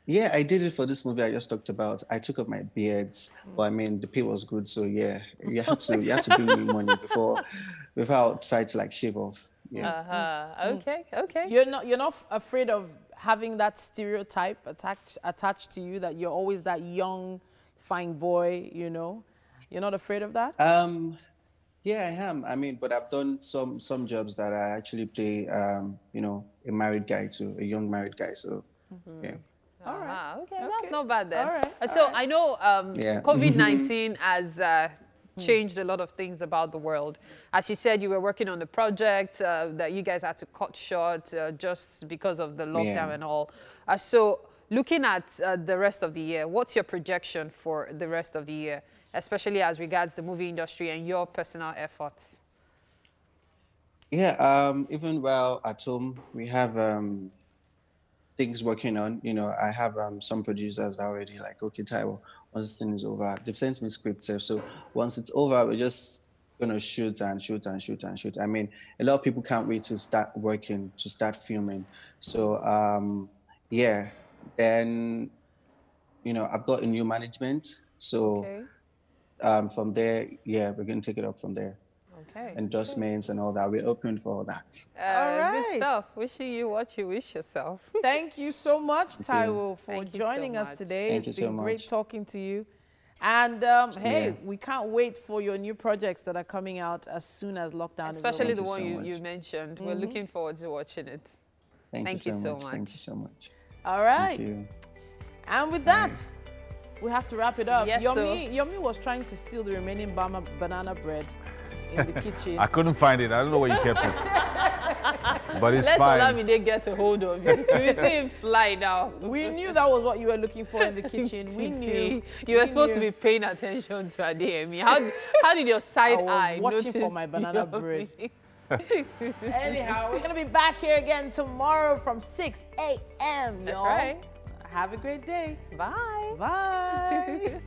Yeah, I did it for this movie I just talked about. I took up my beards, but I mean the pay was good, so yeah, you have to bring me money before I try to like shave off. Yeah. Okay. You're not afraid of having that stereotype attached to you that you're always that young, fine boy, you know? You're not afraid of that? Yeah, I am. I mean, but I've done some jobs that I actually play, you know, a married guy too, a young married guy. So, yeah. All right. Okay, that's not bad then. All right. So I know COVID-19 has changed a lot of things about the world. As you said, you were working on the project that you guys had to cut short just because of the lockdown and all. So looking at the rest of the year, what's your projection for the rest of the year, especially as regards the movie industry and your personal efforts? Yeah, even while at home, we have things working on. You know, I have some producers that are already like, okay, Taiwo, once this thing is over, they've sent me scripts. So once it's over, we're just gonna shoot and shoot and shoot and shoot. I mean, a lot of people can't wait to start working, to start filming. So yeah, then, you know, I've got a new management. So from there, yeah, we're gonna take it up from there. Okay. Endorsements and all that. We're open for all that. All right. Good stuff. Wishing you what you wish yourself. Thank you so much, Taiwo, for joining us today. It's been great talking to you. And hey, we can't wait for your new projects that are coming out as soon as lockdown is over. Especially the one you mentioned. We're looking forward to watching it. Thank you so much. Thank you so much. All right. Thank you. And with that, we have to wrap it up. Yes, Yomi was trying to steal the remaining banana bread in the kitchen. I couldn't find it. I don't know where you kept it. But it's fine. Let Olamide get a hold of it. We see him fly now. We knew that was what you were looking for in the kitchen. We knew. You were supposed to be paying attention to Adeyemi. How did your side eye notice? Watching for my banana bread. Anyhow, we're going to be back here again tomorrow from 6 a.m. That's right. Have a great day. Bye. Bye.